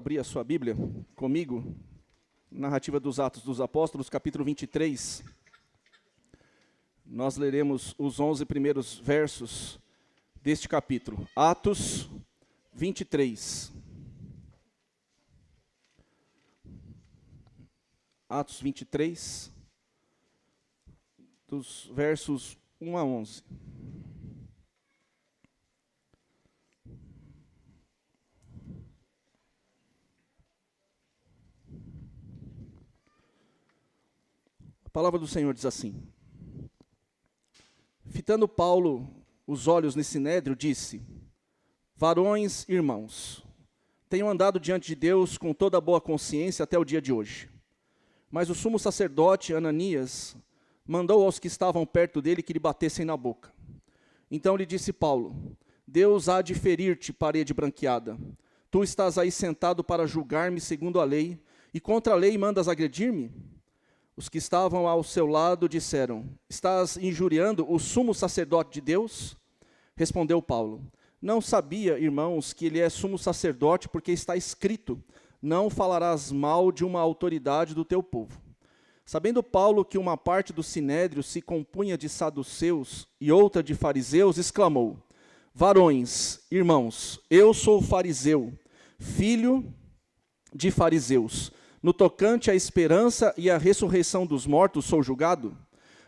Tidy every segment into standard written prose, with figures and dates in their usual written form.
Abrir a sua Bíblia comigo, narrativa dos Atos dos Apóstolos, capítulo 23. Nós leremos os 11 primeiros versos deste capítulo. Atos 23. Atos 23, dos versos 1 a 11. A palavra do Senhor diz assim: fitando Paulo os olhos nesse sinédrio, disse: varões, irmãos, tenho andado diante de Deus com toda a boa consciência até o dia de hoje. Mas o sumo sacerdote Ananias mandou aos que estavam perto dele que lhe batessem na boca. Então lhe disse Paulo: Deus há de ferir-te, parede branqueada. Tu estás aí sentado para julgar-me segundo a lei, e contra a lei mandas agredir-me? Os que estavam ao seu lado disseram: estás injuriando o sumo sacerdote de Deus? Respondeu Paulo: não sabia, irmãos, que ele é sumo sacerdote, porque está escrito: não falarás mal de uma autoridade do teu povo. Sabendo Paulo que uma parte do sinédrio se compunha de saduceus e outra de fariseus, exclamou: varões, irmãos, eu sou fariseu, filho de fariseus. No tocante à esperança e à ressurreição dos mortos, sou julgado?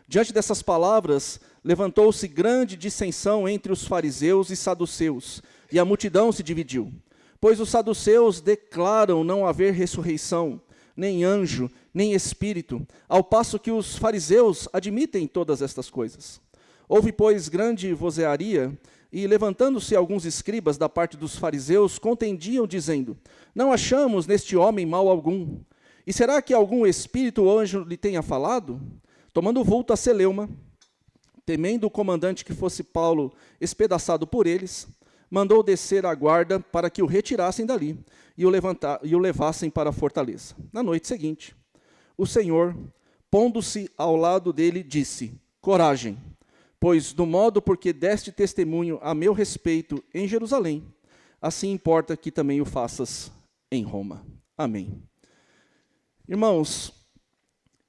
Diante dessas palavras, levantou-se grande dissensão entre os fariseus e saduceus, e a multidão se dividiu. Pois os saduceus declaram não haver ressurreição, nem anjo, nem espírito, ao passo que os fariseus admitem todas estas coisas. Houve, pois, grande vozearia, e levantando-se alguns escribas da parte dos fariseus, contendiam, dizendo: não achamos neste homem mal algum. E será que algum espírito ou anjo lhe tenha falado? Tomando vulto a Celeuma, temendo o comandante que fosse Paulo espedaçado por eles, mandou descer a guarda para que o retirassem dali e o levassem para a fortaleza. Na noite seguinte, o Senhor, pondo-se ao lado dele, disse: coragem, pois do modo porque deste testemunho a meu respeito em Jerusalém, assim importa que também o faças em Roma. Amém. Irmãos,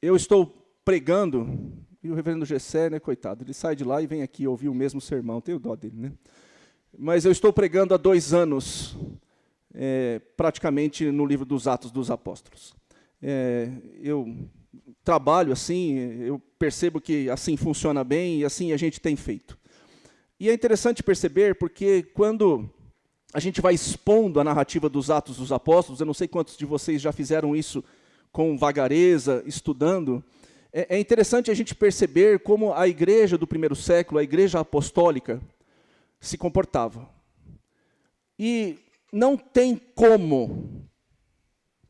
eu estou pregando, e o reverendo Gessé, né, coitado, ele sai de lá e vem aqui ouvir o mesmo sermão, tenho dó dele, né? Mas eu estou pregando há 2 anos, praticamente no livro dos Atos dos Apóstolos. Eu trabalho assim, eu percebo que assim funciona bem e assim a gente tem feito. E é interessante perceber porque quando a gente vai expondo a narrativa dos Atos dos Apóstolos, eu não sei quantos de vocês já fizeram isso com vagareza, estudando, é interessante a gente perceber como a igreja do primeiro século, a igreja apostólica, se comportava. E não tem como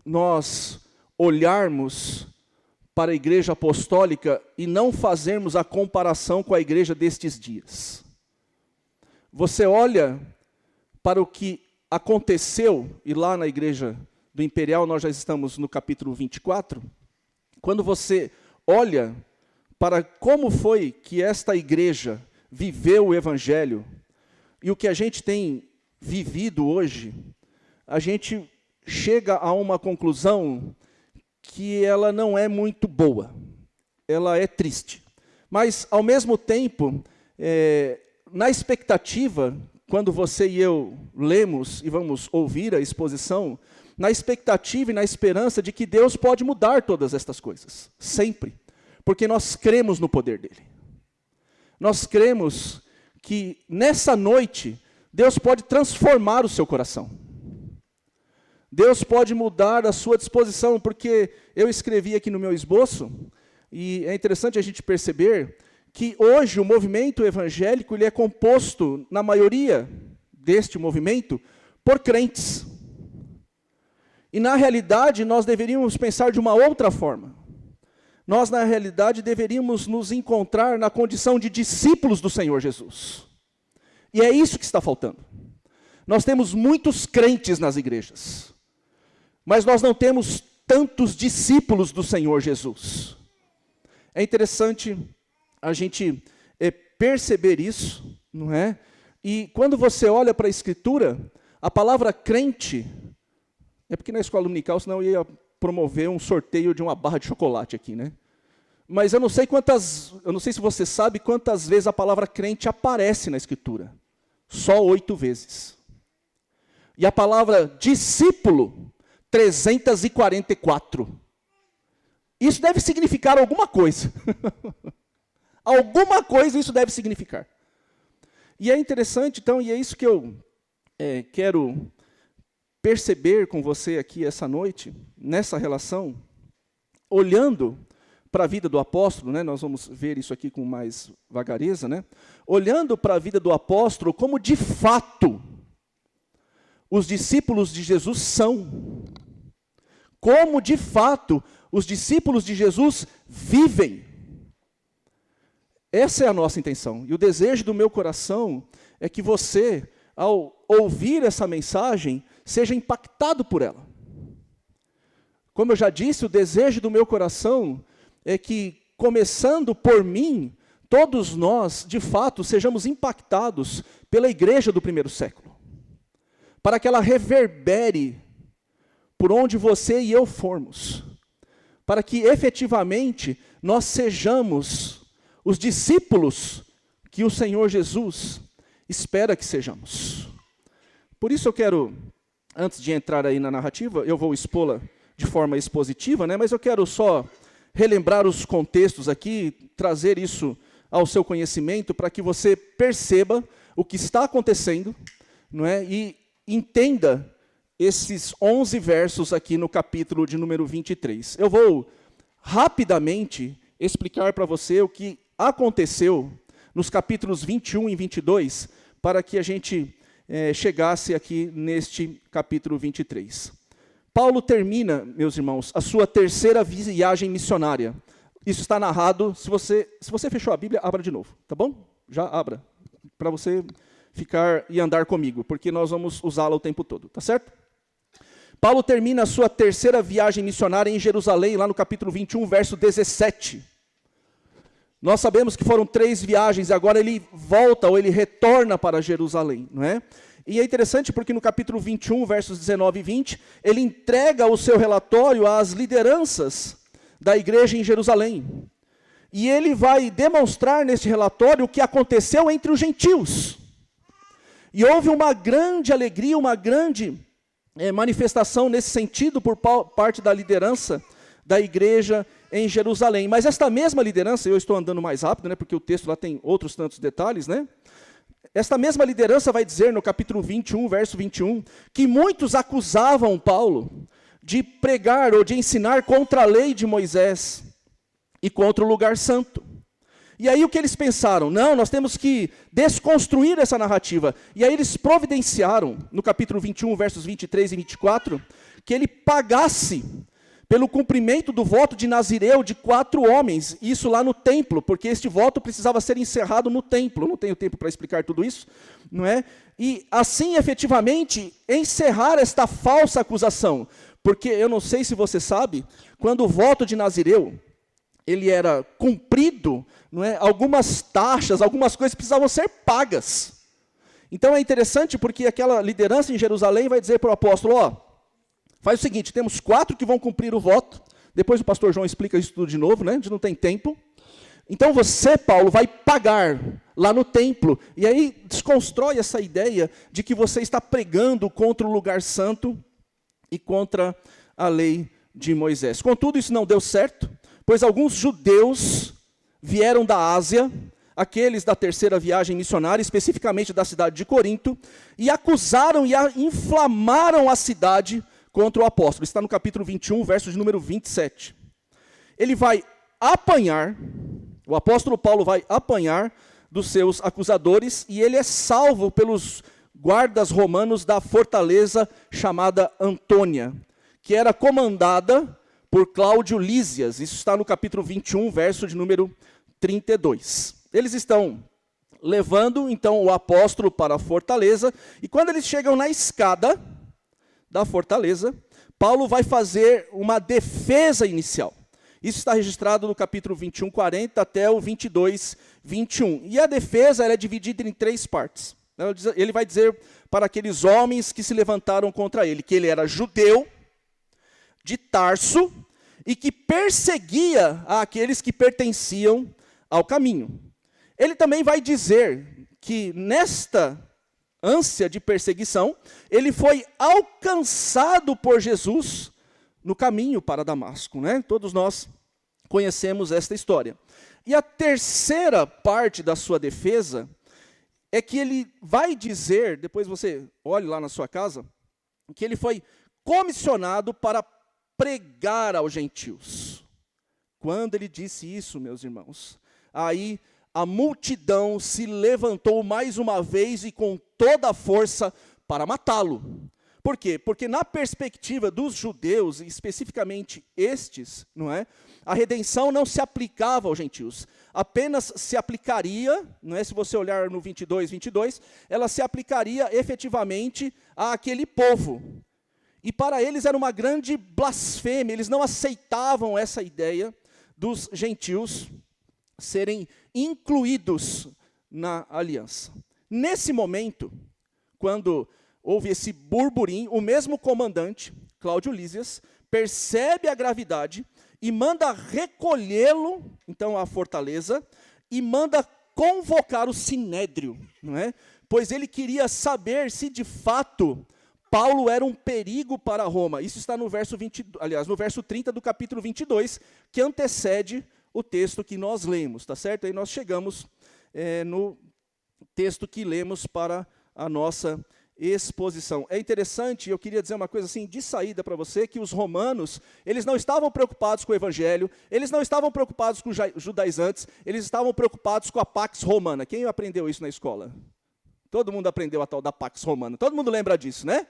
nós olharmos para a igreja apostólica e não fazermos a comparação com a igreja destes dias. Você olha para o que aconteceu, e lá na igreja do Imperial, nós já estamos no capítulo 24, quando você olha para como foi que esta igreja viveu o Evangelho, e o que a gente tem vivido hoje, a gente chega a uma conclusão que ela não é muito boa, ela é triste. Mas, ao mesmo tempo, na expectativa, quando você e eu lemos e vamos ouvir a exposição, na expectativa e na esperança de que Deus pode mudar todas estas coisas, sempre, porque nós cremos no poder dele. Nós cremos que nessa noite, Deus pode transformar o seu coração. Deus pode mudar a sua disposição, porque eu escrevi aqui no meu esboço, e é interessante a gente perceber que hoje o movimento evangélico ele é composto, na maioria deste movimento, por crentes. E na realidade nós deveríamos pensar de uma outra forma. Nós na realidade deveríamos nos encontrar na condição de discípulos do Senhor Jesus. E é isso que está faltando. Nós temos muitos crentes nas igrejas, mas nós não temos tantos discípulos do Senhor Jesus. É interessante a gente perceber isso, não é? E quando você olha para a Escritura, a palavra crente É porque na escola dominical, senão eu ia promover um sorteio de uma barra de chocolate aqui, né? Mas eu não sei se você sabe quantas vezes a palavra crente aparece na Escritura. Só 8 vezes. E a palavra discípulo, 344. Isso deve significar alguma coisa. Alguma coisa isso deve significar. E é interessante, então, e é isso que eu quero perceber com você aqui essa noite, nessa relação, olhando para a vida do apóstolo, né, nós vamos ver isso aqui com mais vagareza, né, olhando para a vida do apóstolo como de fato os discípulos de Jesus são, como de fato os discípulos de Jesus vivem. Essa é a nossa intenção. E o desejo do meu coração é que você, ao ouvir essa mensagem, seja impactado por ela. Como eu já disse, o desejo do meu coração é que, começando por mim, todos nós, de fato, sejamos impactados pela igreja do primeiro século. Para que ela reverbere por onde você e eu formos. Para que, efetivamente, nós sejamos os discípulos que o Senhor Jesus espera que sejamos. Por isso eu quero, antes de entrar aí na narrativa, eu vou expô-la de forma expositiva, né, mas eu quero só relembrar os contextos aqui, trazer isso ao seu conhecimento, para que você perceba o que está acontecendo, não é, e entenda esses 11 versos aqui no capítulo de número 23. Eu vou rapidamente explicar para você o que aconteceu nos capítulos 21 e 22, para que a gente chegasse aqui neste capítulo 23. Paulo termina, meus irmãos, a sua terceira viagem missionária. Isso está narrado, se você fechou a Bíblia, abra de novo, tá bom? Já abra, para você ficar e andar comigo, porque nós vamos usá-la o tempo todo, tá certo? Paulo termina a sua terceira viagem missionária em Jerusalém, lá no capítulo 21, verso 17. Nós sabemos que foram 3 viagens, e agora ele volta, ou ele retorna para Jerusalém, não é? E é interessante porque no capítulo 21, versos 19 e 20, ele entrega o seu relatório às lideranças da igreja em Jerusalém. E ele vai demonstrar neste relatório o que aconteceu entre os gentios. E houve uma grande alegria, uma grande manifestação nesse sentido por parte da liderança da igreja em Jerusalém. Mas esta mesma liderança, eu estou andando mais rápido, né, porque o texto lá tem outros tantos detalhes, né? Esta mesma liderança vai dizer no capítulo 21, verso 21, que muitos acusavam Paulo de pregar ou de ensinar contra a lei de Moisés e contra o lugar santo. E aí o que eles pensaram? Não, nós temos que desconstruir essa narrativa. E aí eles providenciaram, no capítulo 21, versos 23 e 24, que ele pagasse pelo cumprimento do voto de Nazireu de 4 homens, isso lá no templo, porque este voto precisava ser encerrado no templo. Não tenho tempo para explicar tudo isso, não é? E assim, efetivamente, encerrar esta falsa acusação, porque eu não sei se você sabe, quando o voto de Nazireu, ele era cumprido, não é? Algumas taxas, algumas coisas precisavam ser pagas. Então é interessante porque aquela liderança em Jerusalém vai dizer para o apóstolo, ó, faz o seguinte, temos 4 que vão cumprir o voto, depois o pastor João explica isso tudo de novo, né? A gente não tem tempo. Então você, Paulo, vai pagar lá no templo, e aí desconstrói essa ideia de que você está pregando contra o lugar santo e contra a lei de Moisés. Contudo, isso não deu certo, pois alguns judeus vieram da Ásia, aqueles da terceira viagem missionária, especificamente da cidade de Corinto, e acusaram e inflamaram a cidade contra o apóstolo. Está no capítulo 21, verso de número 27. Ele vai apanhar, o apóstolo Paulo vai apanhar dos seus acusadores, e ele é salvo pelos guardas romanos da fortaleza chamada Antônia, que era comandada por Cláudio Lísias. Isso está no capítulo 21, verso de número 32. Eles estão levando, então, o apóstolo para a fortaleza, e quando eles chegam na escada da fortaleza, Paulo vai fazer uma defesa inicial. Isso está registrado no capítulo 21, 40 até o 22, 21. E a defesa ela é dividida em 3 partes. Ele vai dizer para aqueles homens que se levantaram contra ele, que ele era judeu, de Tarso e que perseguia aqueles que pertenciam ao caminho. Ele também vai dizer que nesta ânsia de perseguição, ele foi alcançado por Jesus no caminho para Damasco, né? Todos nós conhecemos esta história. E a terceira parte da sua defesa é que ele vai dizer, depois você olhe lá na sua casa, que ele foi comissionado para pregar aos gentios. Quando ele disse isso, meus irmãos, aí a multidão se levantou mais uma vez e com toda a força para matá-lo. Por quê? Porque na perspectiva dos judeus, especificamente estes, não é? A redenção não se aplicava aos gentios. Apenas se aplicaria, não é? Se você olhar no 22, ela se aplicaria efetivamente àquele povo. E para eles era uma grande blasfêmia, eles não aceitavam essa ideia dos gentios serem incluídos na aliança. Nesse momento, quando houve esse burburinho, o mesmo comandante, Cláudio Lísias, percebe a gravidade e manda recolhê-lo, então, à fortaleza, e manda convocar o sinédrio, não é? Pois ele queria saber se, de fato, Paulo era um perigo para Roma. Isso está no verso 30 do capítulo 22, que antecede o texto que nós lemos, tá certo? Aí nós chegamos no texto que lemos para a nossa exposição. É interessante, eu queria dizer uma coisa assim, de saída para você, que os romanos, eles não estavam preocupados com o evangelho, eles não estavam preocupados com os judaizantes, eles estavam preocupados com a Pax Romana. Quem aprendeu isso na escola? Todo mundo aprendeu a tal da Pax Romana, todo mundo lembra disso, né?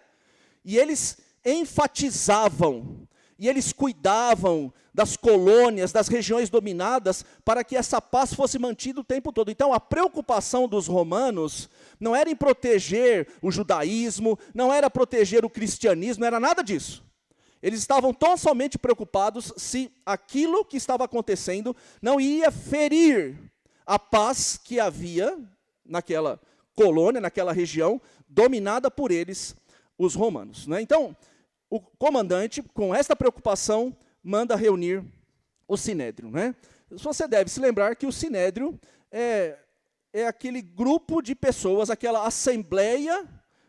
E eles enfatizavam, e eles cuidavam das colônias, das regiões dominadas, para que essa paz fosse mantida o tempo todo. Então, a preocupação dos romanos não era em proteger o judaísmo, não era proteger o cristianismo, não era nada disso. Eles estavam tão somente preocupados se aquilo que estava acontecendo não ia ferir a paz que havia naquela colônia, naquela região, dominada por eles, os romanos, né? Então, o comandante, com esta preocupação, manda reunir o sinédrio, né? Você deve se lembrar que o sinédrio é aquele grupo de pessoas, aquela assembleia,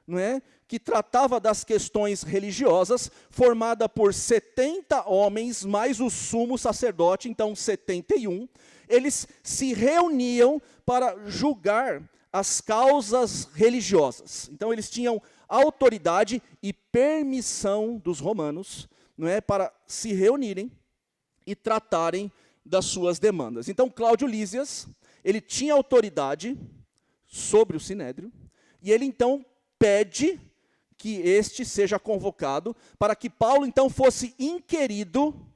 não é, que tratava das questões religiosas, formada por 70 homens, mais o sumo sacerdote, então 71. Eles se reuniam para julgar as causas religiosas. Então, eles tinham autoridade e permissão dos romanos, não é, para se reunirem e tratarem das suas demandas. Então, Cláudio Lísias, ele tinha autoridade sobre o sinédrio, e ele então pede que este seja convocado para que Paulo então fosse inquirido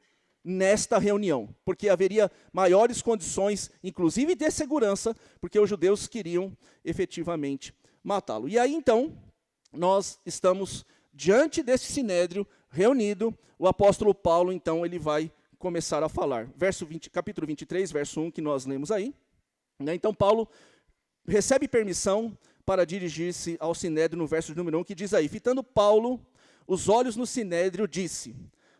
nesta reunião, porque haveria maiores condições, inclusive de segurança, porque os judeus queriam efetivamente matá-lo. E aí então, nós estamos diante desse sinédrio reunido, o apóstolo Paulo então ele vai começar a falar. Capítulo 23, verso 1, que nós lemos aí, né? Então Paulo recebe permissão para dirigir-se ao sinédrio no verso número 1, que diz aí: fitando Paulo os olhos no sinédrio, disse: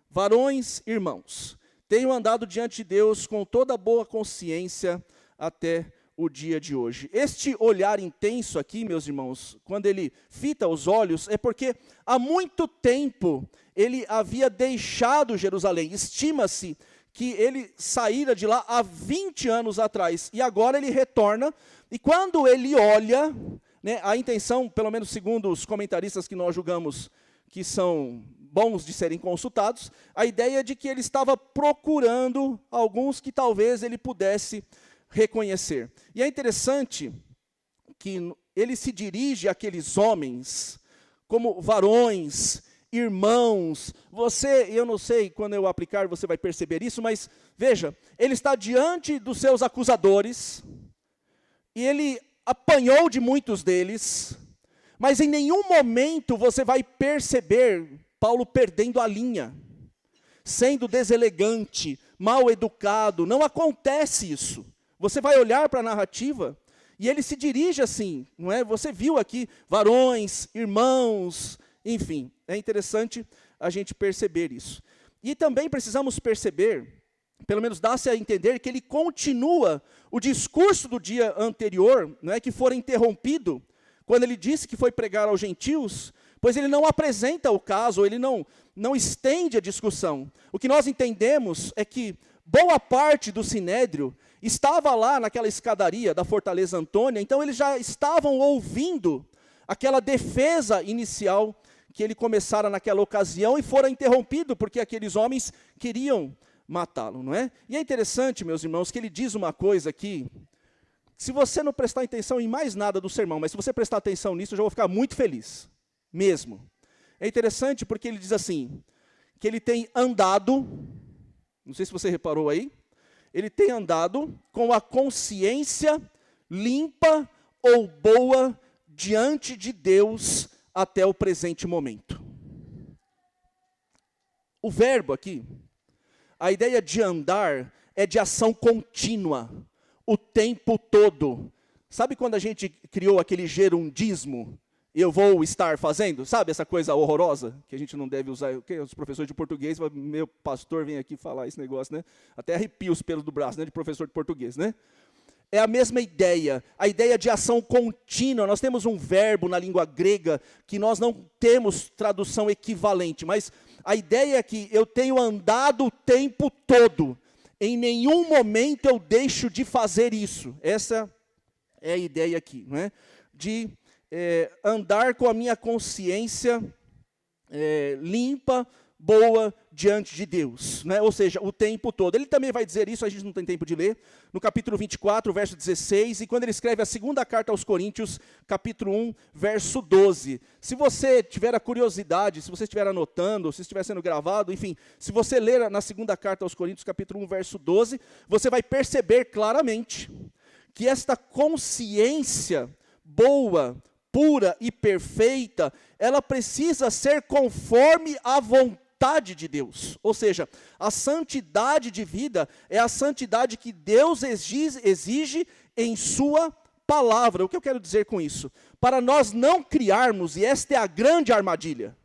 varões, irmãos, tenho andado diante de Deus com toda boa consciência até o dia de hoje. Este olhar intenso aqui, meus irmãos, quando ele fita os olhos, é porque há muito tempo ele havia deixado Jerusalém. Estima-se que ele saíra de lá há 20 anos atrás, e agora ele retorna, e quando ele olha, né, a intenção, pelo menos segundo os comentaristas que nós julgamos que são bons de serem consultados, a ideia de que ele estava procurando alguns que talvez ele pudesse reconhecer. E é interessante que ele se dirige àqueles homens como varões, irmãos. Eu não sei, quando eu aplicar você vai perceber isso, mas veja, ele está diante dos seus acusadores, e ele apanhou de muitos deles, mas em nenhum momento você vai perceber Paulo perdendo a linha, sendo deselegante, mal educado. Não acontece isso. Você vai olhar para a narrativa e ele se dirige assim, não é? Você viu aqui varões, irmãos, enfim, é interessante a gente perceber isso. E também precisamos perceber, pelo menos dá-se a entender, que ele continua o discurso do dia anterior, não é, que fora interrompido, quando ele disse que foi pregar aos gentios, pois ele não apresenta o caso, ele não estende a discussão. O que nós entendemos é que boa parte do Sinédrio estava lá naquela escadaria da Fortaleza Antônia, então eles já estavam ouvindo aquela defesa inicial que ele começara naquela ocasião e fora interrompido, porque aqueles homens queriam matá-lo, não é? E é interessante, meus irmãos, que ele diz uma coisa aqui, se você não prestar atenção em mais nada do sermão, mas se você prestar atenção nisso, eu já vou ficar muito feliz, mesmo. É interessante porque ele diz assim, que ele tem andado, não sei se você reparou aí, ele tem andado com a consciência limpa ou boa diante de Deus até o presente momento. O verbo aqui, a ideia de andar é de ação contínua, o tempo todo. Sabe quando a gente criou aquele gerundismo? Eu vou estar fazendo? Sabe essa coisa horrorosa que a gente não deve usar? Os professores de português, meu pastor vem aqui falar esse negócio, né? Até arrepia os pelos do braço, né, de professor de português, né? É a mesma ideia, a ideia de ação contínua. Nós temos um verbo na língua grega que nós não temos tradução equivalente, mas a ideia é que eu tenho andado o tempo todo. Em nenhum momento eu deixo de fazer isso. Essa é a ideia aqui, não é? De andar com a minha consciência limpa, boa, diante de Deus, né? Ou seja, o tempo todo. Ele também vai dizer isso, a gente não tem tempo de ler, no capítulo 24, verso 16, e quando ele escreve a segunda carta aos Coríntios, capítulo 1, verso 12. Se você tiver a curiosidade, se você estiver anotando, se estiver sendo gravado, enfim, se você ler na segunda carta aos Coríntios, capítulo 1, verso 12, você vai perceber claramente que esta consciência boa, pura e perfeita, ela precisa ser conforme a vontade de Deus. Ou seja, a santidade de vida é a santidade que Deus exige em sua palavra. O que eu quero dizer com isso? Para nós não criarmos, e esta é a grande armadilha,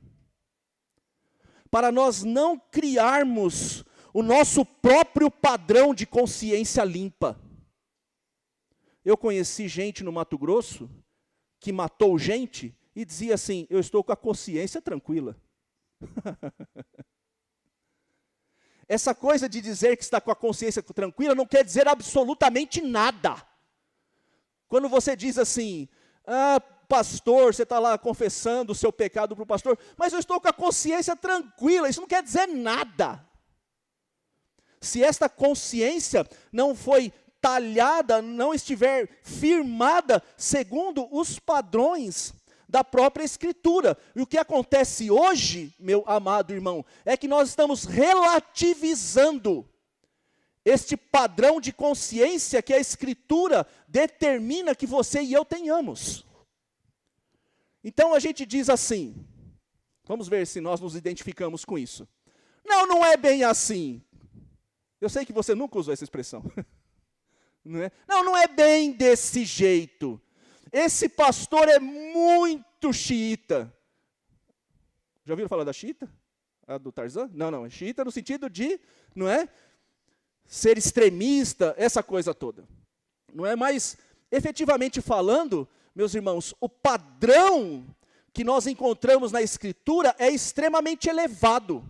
para nós não criarmos o nosso próprio padrão de consciência limpa. Eu conheci gente no Mato Grosso que matou gente e dizia assim, eu estou com a consciência tranquila. Essa coisa de dizer que está com a consciência tranquila não quer dizer absolutamente nada. Quando você diz assim, pastor, você está lá confessando o seu pecado para o pastor, mas eu estou com a consciência tranquila, isso não quer dizer nada. Se esta consciência não foi talhada, não estiver firmada segundo os padrões da própria Escritura. E o que acontece hoje, meu amado irmão, é que nós estamos relativizando este padrão de consciência que a Escritura determina que você e eu tenhamos. Então a gente diz assim, vamos ver se nós nos identificamos com isso. Não, não é bem assim. Eu sei que você nunca usou essa expressão. Não é bem desse jeito. Esse pastor é muito xiita. Já ouviram falar da xiita? A do Tarzan? Não, é xiita no sentido de, não é? Ser extremista, essa coisa toda. Não é? Mas, efetivamente falando, meus irmãos, o padrão que nós encontramos na Escritura é extremamente elevado.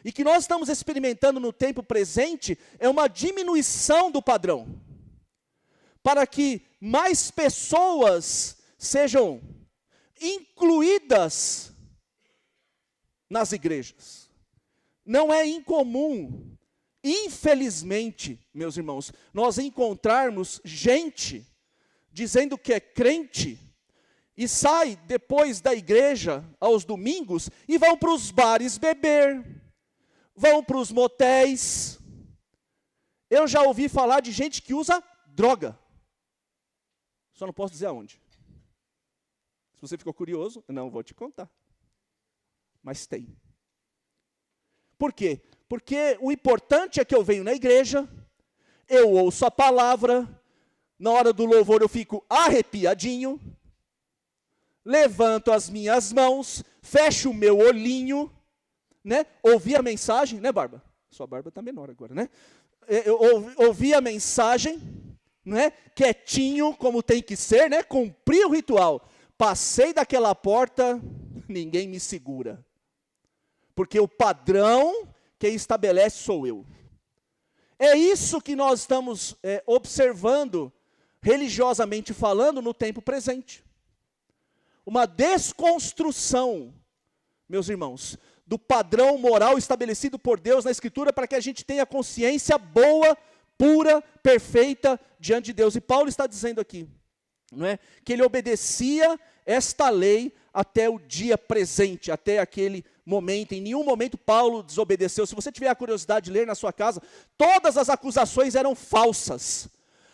E que nós estamos experimentando no tempo presente é uma diminuição do padrão, para que mais pessoas sejam incluídas nas igrejas. Não é incomum, infelizmente, meus irmãos, nós encontrarmos gente dizendo que é crente e sai depois da igreja aos domingos e vão para os bares beber, vão para os motéis. Eu já ouvi falar de gente que usa droga. Só não posso dizer aonde. Se você ficou curioso, não vou te contar. Mas tem. Por quê? Porque o importante é que eu venho na igreja, eu ouço a palavra, na hora do louvor eu fico arrepiadinho, levanto as minhas mãos, fecho o meu olhinho, né? Ouvi a mensagem, né, Barba? Sua barba está menor agora, né? Eu ouvi a mensagem, né? Quietinho, como tem que ser, né? Cumpri o ritual. Passei daquela porta, ninguém me segura. Porque o padrão quem estabelece sou eu. É isso que nós estamos observando, religiosamente falando, no tempo presente. Uma desconstrução, meus irmãos, do padrão moral estabelecido por Deus na Escritura para que a gente tenha consciência boa, pura, perfeita diante de Deus. E Paulo está dizendo aqui, não é, que ele obedecia esta lei até o dia presente, até aquele momento. Em nenhum momento Paulo desobedeceu. Se você tiver a curiosidade de ler na sua casa, todas as acusações eram falsas.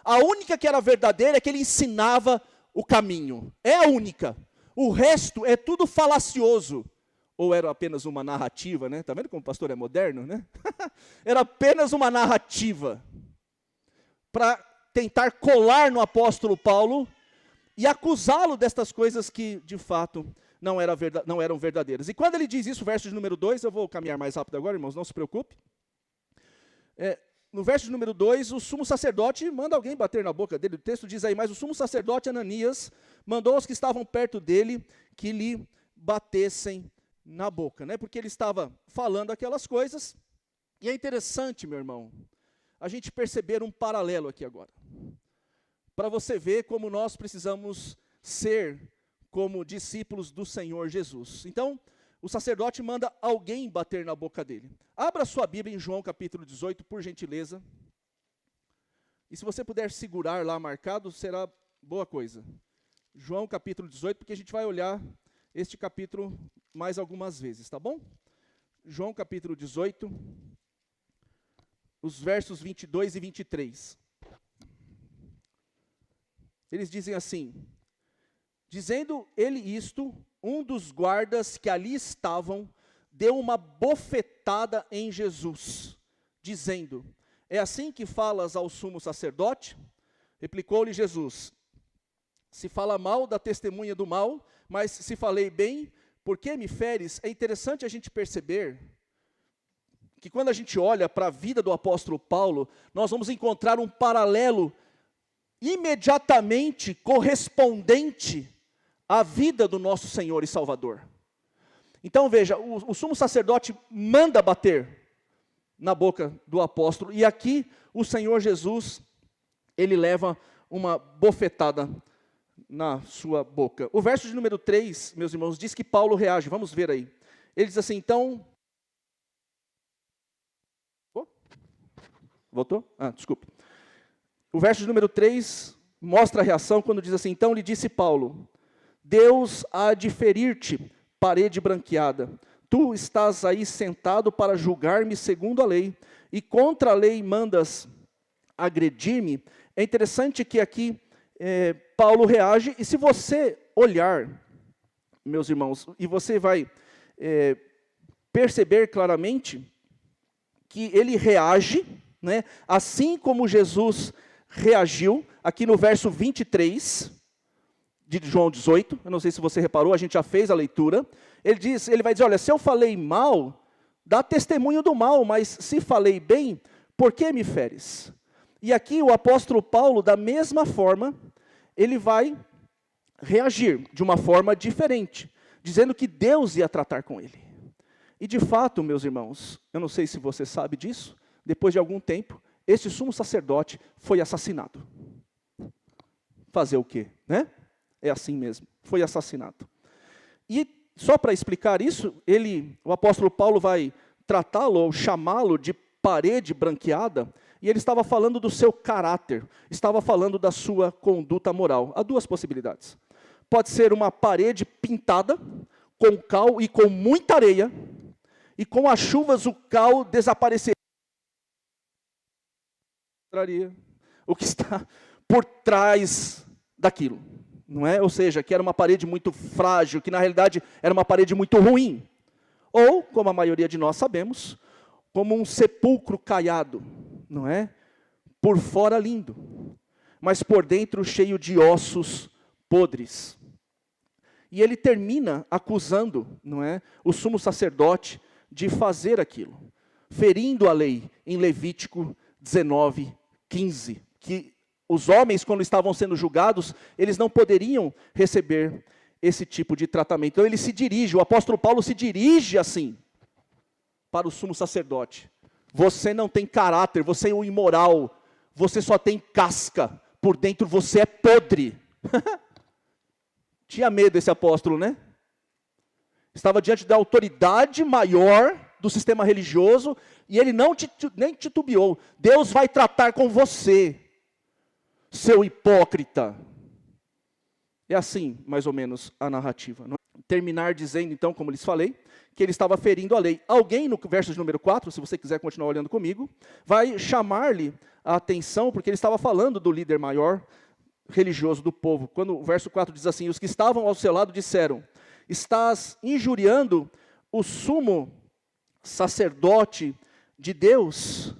A única que era verdadeira é que ele ensinava o caminho. É a única. O resto é tudo falacioso. Ou era apenas uma narrativa, né? Está vendo como o pastor é moderno, né? Era apenas uma narrativa para tentar colar no apóstolo Paulo e acusá-lo destas coisas que, de fato, não eram verdadeiras. E quando ele diz isso, verso de número 2, eu vou caminhar mais rápido agora, irmãos, não se preocupe. No verso de número 2, o sumo sacerdote manda alguém bater na boca dele. O texto diz aí, mas o sumo sacerdote Ananias mandou os que estavam perto dele que lhe batessem na boca, né? Porque ele estava falando aquelas coisas. E é interessante, meu irmão, a gente perceber um paralelo aqui agora. Para você ver como nós precisamos ser como discípulos do Senhor Jesus. Então, o sacerdote manda alguém bater na boca dele. Abra sua Bíblia em João capítulo 18, por gentileza. E se você puder segurar lá marcado, será boa coisa. João capítulo 18, porque a gente vai olhar este capítulo mais algumas vezes, tá bom? João capítulo 18, os versos 22 e 23. Eles dizem assim: dizendo ele isto, um dos guardas que ali estavam deu uma bofetada em Jesus, dizendo: é assim que falas ao sumo sacerdote? Replicou-lhe Jesus: se fala mal, dá testemunha do mal, mas se falei bem, por que me feres? É interessante a gente perceber que quando a gente olha para a vida do apóstolo Paulo, nós vamos encontrar um paralelo imediatamente correspondente à vida do nosso Senhor e Salvador. Então veja, o sumo sacerdote manda bater na boca do apóstolo, e aqui o Senhor Jesus, ele leva uma bofetada na sua boca. O verso de número 3, meus irmãos, diz que Paulo reage. Vamos ver aí. Ele diz assim, então... Voltou? Desculpe. O verso de número 3 mostra a reação quando diz assim, então lhe disse Paulo, Deus há de ferir-te, parede branqueada. Tu estás aí sentado para julgar-me segundo a lei, e contra a lei mandas agredir-me. É interessante que aqui Paulo reage, e se você olhar, meus irmãos, e você vai perceber claramente que ele reage, né, assim como Jesus reagiu, aqui no verso 23 de João 18, eu não sei se você reparou, a gente já fez a leitura, ele vai dizer, olha, se eu falei mal, dá testemunho do mal, mas se falei bem, por que me feres? E aqui o apóstolo Paulo, da mesma forma, ele vai reagir de uma forma diferente, dizendo que Deus ia tratar com ele. E de fato, meus irmãos, eu não sei se você sabe disso, depois de algum tempo, este sumo sacerdote foi assassinado. Fazer o quê, né? É assim mesmo, foi assassinado. E só para explicar isso, o apóstolo Paulo vai tratá-lo, ou chamá-lo de parede branqueada, e ele estava falando do seu caráter, estava falando da sua conduta moral. Há duas possibilidades. Pode ser uma parede pintada, com cal e com muita areia, e com as chuvas o cal desapareceria. O que está por trás daquilo, não é? Ou seja, que era uma parede muito frágil, que na realidade era uma parede muito ruim. Ou, como a maioria de nós sabemos, como um sepulcro caiado, não é? Por fora lindo, mas por dentro cheio de ossos podres. E ele termina acusando, não é, o sumo sacerdote de fazer aquilo, ferindo a lei em Levítico 19:15, que os homens, quando estavam sendo julgados, eles não poderiam receber esse tipo de tratamento. Então ele se dirige, o apóstolo Paulo se dirige assim, para o sumo sacerdote. Você não tem caráter, você é um imoral, você só tem casca, por dentro você é podre. Tinha medo esse apóstolo, né? Estava diante da autoridade maior do sistema religioso, e ele nem titubeou. Deus vai tratar com você, seu hipócrita. É assim, mais ou menos, a narrativa. Terminar dizendo, então, como lhes falei, que ele estava ferindo a lei. Alguém, no verso de número 4, se você quiser continuar olhando comigo, vai chamar-lhe a atenção, porque ele estava falando do líder maior religioso do povo. Quando o verso 4 diz assim, os que estavam ao seu lado disseram, estás injuriando o sumo sacerdote de Deus?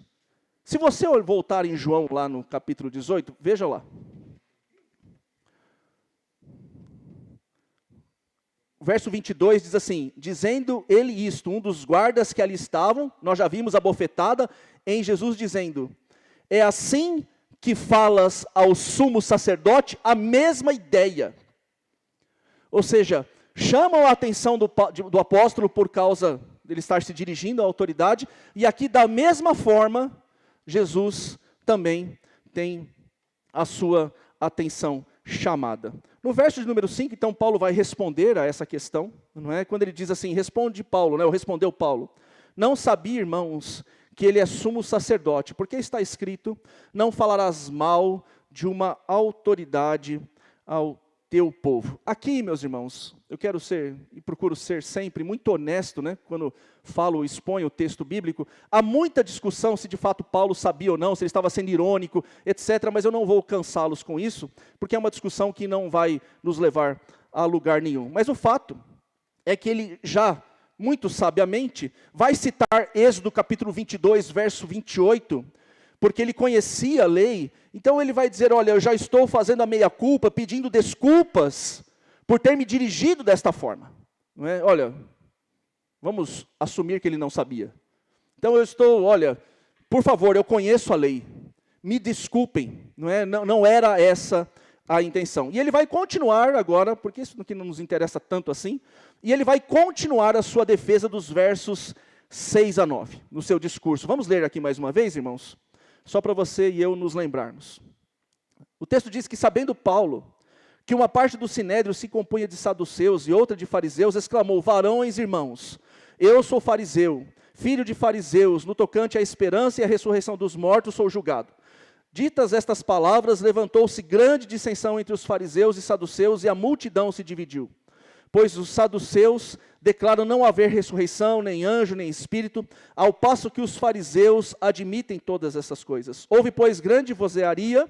Se você voltar em João, lá no capítulo 18, veja lá. O verso 22 diz assim, dizendo ele isto, um dos guardas que ali estavam, nós já vimos a bofetada em Jesus dizendo, é assim que falas ao sumo sacerdote? A mesma ideia. Ou seja, chamam a atenção do apóstolo por causa dele estar se dirigindo à autoridade, e aqui da mesma forma, Jesus também tem a sua atenção chamada. No verso de número 5, então, Paulo vai responder a essa questão, não é? Quando ele diz assim, responde Paulo, né? Ou respondeu Paulo, não sabia, irmãos, que ele é sumo sacerdote, porque está escrito, não falarás mal de uma autoridade ao teu povo. Aqui, meus irmãos, eu quero ser, e procuro ser sempre muito honesto, né? Quando falo, exponho o texto bíblico, há muita discussão se de fato Paulo sabia ou não, se ele estava sendo irônico, etc., mas eu não vou cansá-los com isso, porque é uma discussão que não vai nos levar a lugar nenhum. Mas o fato é que ele já, muito sabiamente, vai citar Êxodo capítulo 22, verso 28, porque ele conhecia a lei, então ele vai dizer, olha, eu já estou fazendo a meia-culpa, pedindo desculpas por ter me dirigido desta forma. Não é? Olha, vamos assumir que ele não sabia. Então eu estou, olha, por favor, eu conheço a lei, me desculpem, não é? Não era essa a intenção. E ele vai continuar agora, porque isso aqui não nos interessa tanto assim, e ele vai continuar a sua defesa dos versos 6 a 9, no seu discurso. Vamos ler aqui mais uma vez, irmãos? Só para você e eu nos lembrarmos. O texto diz que, sabendo Paulo, que uma parte do sinédrio se compunha de saduceus e outra de fariseus, exclamou, varões, irmãos, eu sou fariseu, filho de fariseus, no tocante à esperança e à ressurreição dos mortos sou julgado. Ditas estas palavras, levantou-se grande dissensão entre os fariseus e saduceus, e a multidão se dividiu. Pois os saduceus declaram não haver ressurreição, nem anjo, nem espírito, ao passo que os fariseus admitem todas essas coisas. Houve, pois, grande vozearia,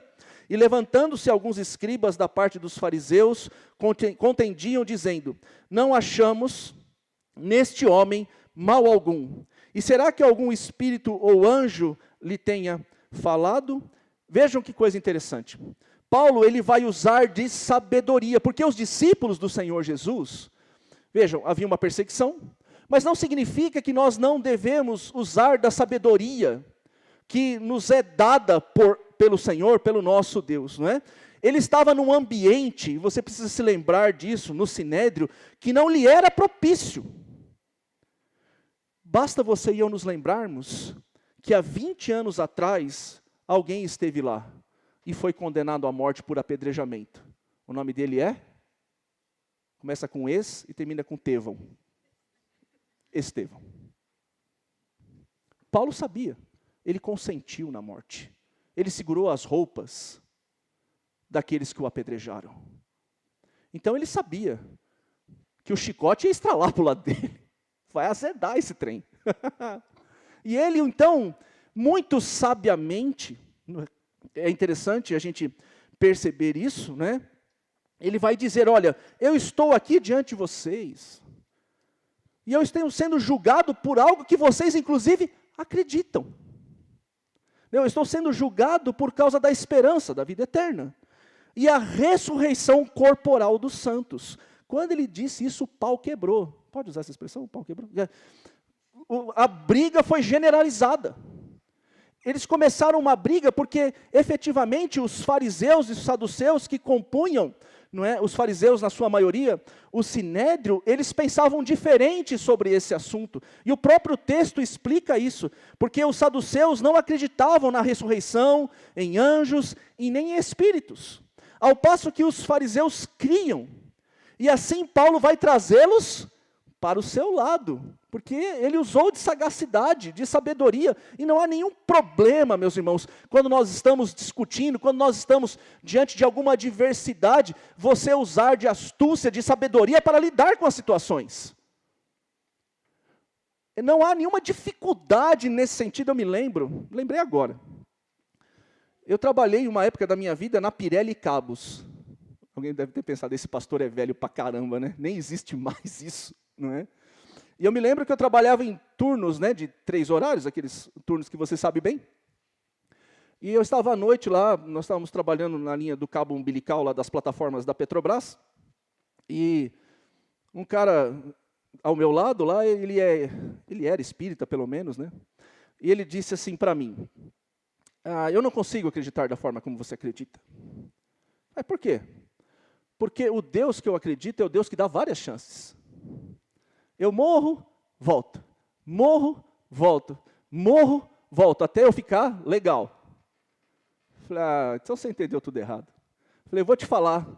e levantando-se alguns escribas da parte dos fariseus, contendiam, dizendo, não achamos neste homem mal algum. E será que algum espírito ou anjo lhe tenha falado? Vejam que coisa interessante. Paulo, ele vai usar de sabedoria, porque os discípulos do Senhor Jesus, vejam, havia uma perseguição, mas não significa que nós não devemos usar da sabedoria que nos é dada pelo Senhor, pelo nosso Deus, não é? Ele estava num ambiente, e você precisa se lembrar disso, no Sinédrio, que não lhe era propício. Basta você e eu nos lembrarmos que há 20 anos atrás, alguém esteve lá e foi condenado à morte por apedrejamento. O nome dele é? Começa com e termina com Tevão. Estevão. Paulo sabia, ele consentiu na morte. Ele segurou as roupas daqueles que o apedrejaram. Então ele sabia que o chicote ia estralar para o lado dele. Vai azedar esse trem. E ele, então, muito sabiamente, é interessante a gente perceber isso, né? Ele vai dizer, olha, eu estou aqui diante de vocês, e eu estou sendo julgado por algo que vocês, inclusive, acreditam. Eu estou sendo julgado por causa da esperança da vida eterna, e a ressurreição corporal dos santos. Quando ele disse isso, o pau quebrou. Pode usar essa expressão, o pau quebrou? a briga foi generalizada. Eles começaram uma briga porque, efetivamente, os fariseus e os saduceus que compunham, não é, os fariseus na sua maioria, o sinédrio, eles pensavam diferente sobre esse assunto. E o próprio texto explica isso, porque os saduceus não acreditavam na ressurreição, em anjos e nem em espíritos. Ao passo que os fariseus criam. E assim Paulo vai trazê-los para o seu lado, porque ele usou de sagacidade, de sabedoria, e não há nenhum problema, meus irmãos, quando nós estamos discutindo, quando nós estamos diante de alguma adversidade, você usar de astúcia, de sabedoria para lidar com as situações. Não há nenhuma dificuldade nesse sentido, eu lembrei agora. Eu trabalhei uma época da minha vida na Pirelli Cabos. Alguém deve ter pensado, esse pastor é velho pra caramba, né? Nem existe mais isso. Não é? E eu me lembro que eu trabalhava em turnos, né, de 3 horários, aqueles turnos que você sabe bem. E eu estava à noite lá, nós estávamos trabalhando na linha do cabo umbilical lá das plataformas da Petrobras. E um cara ao meu lado lá, ele era espírita pelo menos, né? E ele disse assim para mim: eu não consigo acreditar da forma como você acredita. Por quê? Porque o Deus que eu acredito é o Deus que dá várias chances. Eu morro, volto. Morro, volto. Morro, volto. Até eu ficar legal. Falei, então você entendeu tudo errado. Falei, vou te falar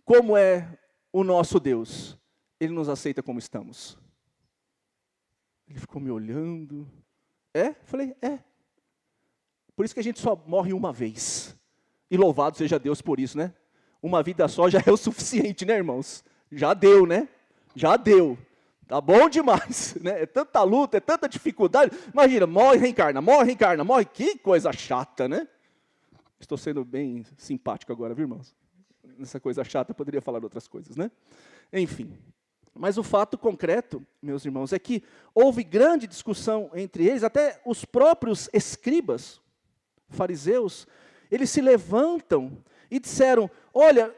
como é o nosso Deus. Ele nos aceita como estamos. Ele ficou me olhando. Falei, Por isso que a gente só morre uma vez. E louvado seja Deus por isso, né? Uma vida só já é o suficiente, né, irmãos? Já deu, né? Já deu. Tá bom demais, né? É tanta luta, é tanta dificuldade. Imagina, morre, reencarna, morre. Que coisa chata, né? Estou sendo bem simpático agora, viu, irmãos? Nessa coisa chata, eu poderia falar outras coisas, né? Enfim. Mas o fato concreto, meus irmãos, é que houve grande discussão entre eles, até os próprios escribas, fariseus, eles se levantam e disseram, olha,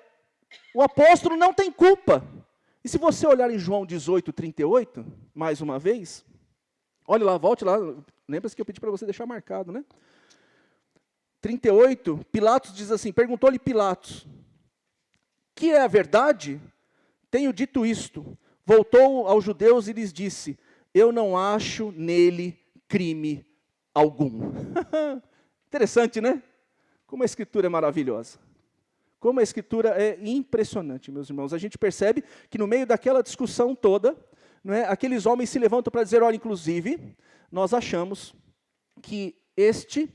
o apóstolo não tem culpa. E se você olhar em João 18:38, mais uma vez, olhe lá, volte lá, lembra-se que eu pedi para você deixar marcado, né? 38, Pilatos diz assim, perguntou-lhe Pilatos, que é a verdade? Tenho dito isto. Voltou aos judeus e lhes disse, eu não acho nele crime algum. Interessante, né? Como a Escritura é maravilhosa. Como a Escritura é impressionante, meus irmãos. A gente percebe que no meio daquela discussão toda, não é, aqueles homens se levantam para dizer, olha, inclusive, nós achamos que este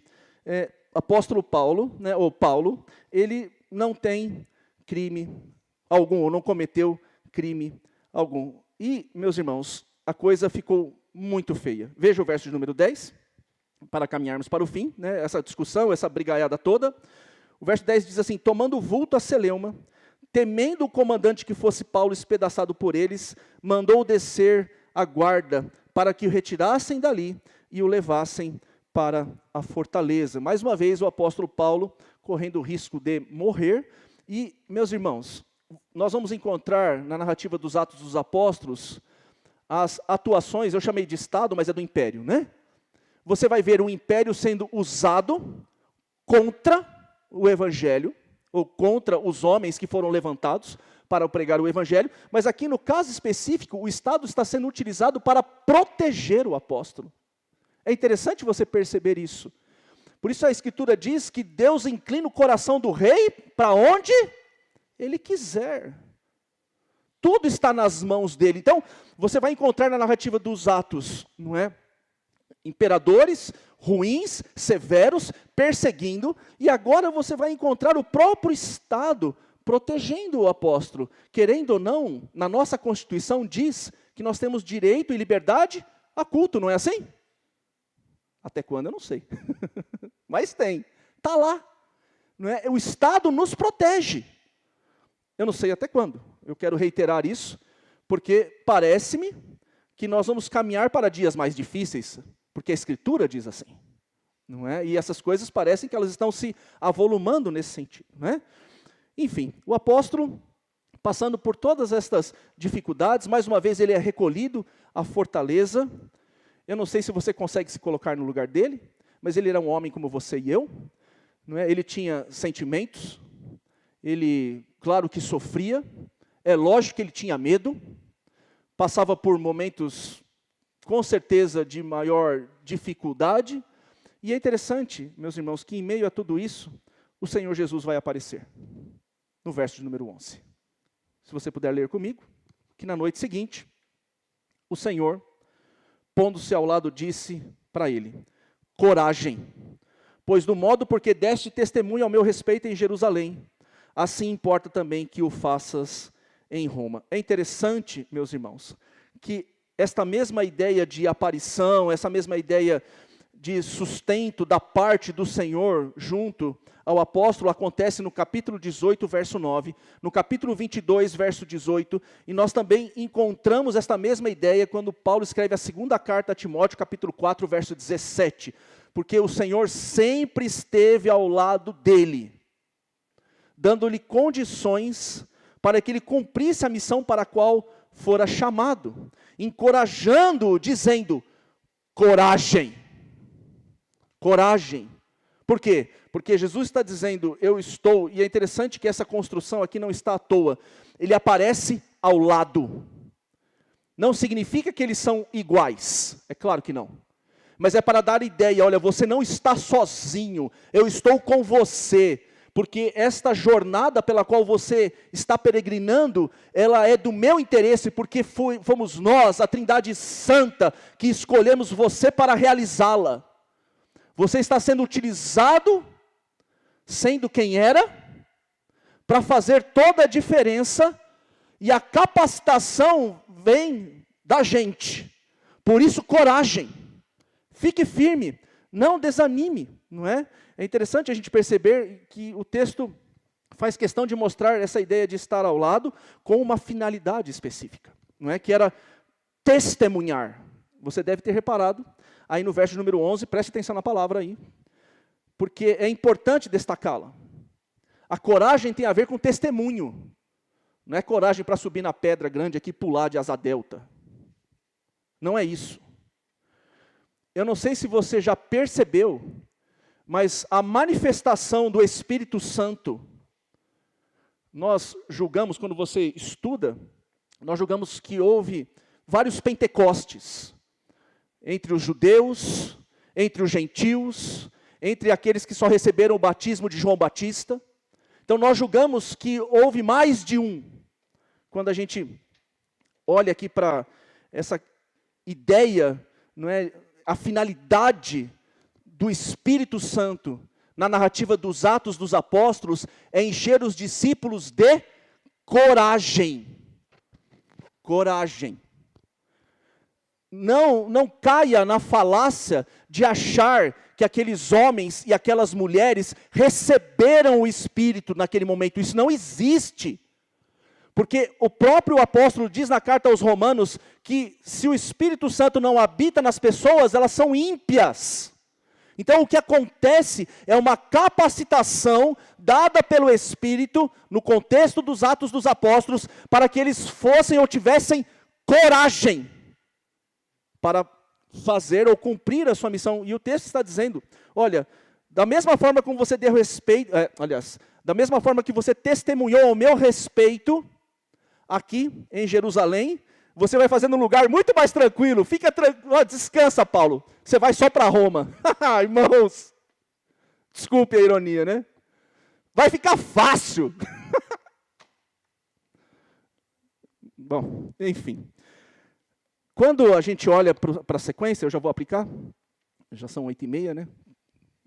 apóstolo Paulo, né, ou Paulo, ele não tem crime algum, ou não cometeu crime algum. E, meus irmãos, a coisa ficou muito feia. Veja o verso de número 10, para caminharmos para o fim, né, essa discussão, essa brigaiada toda. O verso 10 diz assim, tomando vulto a Celeuma, temendo o comandante que fosse Paulo espedaçado por eles, mandou descer a guarda para que o retirassem dali e o levassem para a fortaleza. Mais uma vez o apóstolo Paulo correndo o risco de morrer. E, meus irmãos, nós vamos encontrar na narrativa dos Atos dos Apóstolos as atuações, eu chamei de Estado, mas é do Império, né? Você vai ver o Império sendo usado contra o Evangelho, ou contra os homens que foram levantados para pregar o Evangelho, mas aqui no caso específico, o Estado está sendo utilizado para proteger o apóstolo. É interessante você perceber isso. Por isso a Escritura diz que Deus inclina o coração do rei para onde Ele quiser. Tudo está nas mãos dele. Então, você vai encontrar na narrativa dos Atos, não é? Imperadores ruins, severos, perseguindo, e agora você vai encontrar o próprio Estado protegendo o apóstolo. Querendo ou não, na nossa Constituição diz que nós temos direito e liberdade a culto, não é assim? Até quando, eu não sei. Mas tem, está lá. Não é? O Estado nos protege. Eu não sei até quando. Eu quero reiterar isso, porque parece-me que nós vamos caminhar para dias mais difíceis, porque a Escritura diz assim, não é? E essas coisas parecem que elas estão se avolumando nesse sentido, não é? Enfim, o apóstolo, passando por todas estas dificuldades, mais uma vez ele é recolhido à fortaleza, Eu não sei se você consegue se colocar no lugar dele, mas ele era um homem como você e eu, não é? Ele tinha sentimentos, ele, claro que sofria, é lógico que ele tinha medo, passava por momentos, com certeza, de maior dificuldade, e é interessante, meus irmãos, que em meio a tudo isso, o Senhor Jesus vai aparecer, no verso de número 11. Se você puder ler comigo, que na noite seguinte, o Senhor, pondo-se ao lado, disse para ele: coragem, pois do modo porque deste testemunho ao meu respeito em Jerusalém, assim importa também que o faças em Roma. É interessante, meus irmãos, que esta mesma ideia de aparição, essa mesma ideia de sustento da parte do Senhor junto ao apóstolo acontece no capítulo 18, verso 9, no capítulo 22, verso 18, e nós também encontramos esta mesma ideia quando Paulo escreve a segunda carta a Timóteo, capítulo 4, verso 17, porque o Senhor sempre esteve ao lado dele, dando-lhe condições para que ele cumprisse a missão para a qual fora chamado, encorajando-o, dizendo: coragem, coragem. Por quê? Porque Jesus está dizendo, eu estou, e é interessante que essa construção aqui não está à toa, ele aparece ao lado. Não significa que eles são iguais, é claro que não. Mas é para dar ideia, olha, você não está sozinho, eu estou com você. Porque esta jornada pela qual você está peregrinando, ela é do meu interesse, porque fomos nós, a Trindade Santa, que escolhemos você para realizá-la. Você está sendo utilizado, sendo quem era, para fazer toda a diferença, e a capacitação vem da gente. Por isso, coragem, fique firme, não desanime, não é? É interessante a gente perceber que o texto faz questão de mostrar essa ideia de estar ao lado com uma finalidade específica, não é? Que era testemunhar. Você deve ter reparado, aí no verso número 11, preste atenção na palavra aí, porque é importante destacá-la. A coragem tem a ver com testemunho, não é coragem para subir na pedra grande aqui e pular de asa delta. Não é isso. Eu não sei se você já percebeu, mas a manifestação do Espírito Santo, nós julgamos, quando você estuda, nós julgamos que houve vários pentecostes, entre os judeus, entre os gentios, entre aqueles que só receberam o batismo de João Batista. Então nós julgamos que houve mais de um. Quando a gente olha aqui para essa ideia, não é, a finalidade do Espírito Santo, na narrativa dos Atos dos Apóstolos, é encher os discípulos de coragem. Coragem. Não caia na falácia de achar que aqueles homens e aquelas mulheres receberam o Espírito naquele momento. Isso não existe. Porque o próprio apóstolo diz na carta aos Romanos que se o Espírito Santo não habita nas pessoas, elas são ímpias. Então o que acontece é uma capacitação dada pelo Espírito, no contexto dos Atos dos Apóstolos, para que eles fossem ou tivessem coragem para fazer ou cumprir a sua missão. E o texto está dizendo, olha, da mesma forma como você deu respeito, da mesma forma que você testemunhou ao meu respeito, aqui em Jerusalém, você vai fazer num lugar muito mais tranquilo. Fica tranquilo, descansa, Paulo. Você vai só para Roma. Irmãos, desculpe a ironia, né? Vai ficar fácil. Bom, enfim. Quando a gente olha para a sequência, eu já vou aplicar. Já são 8h30, né?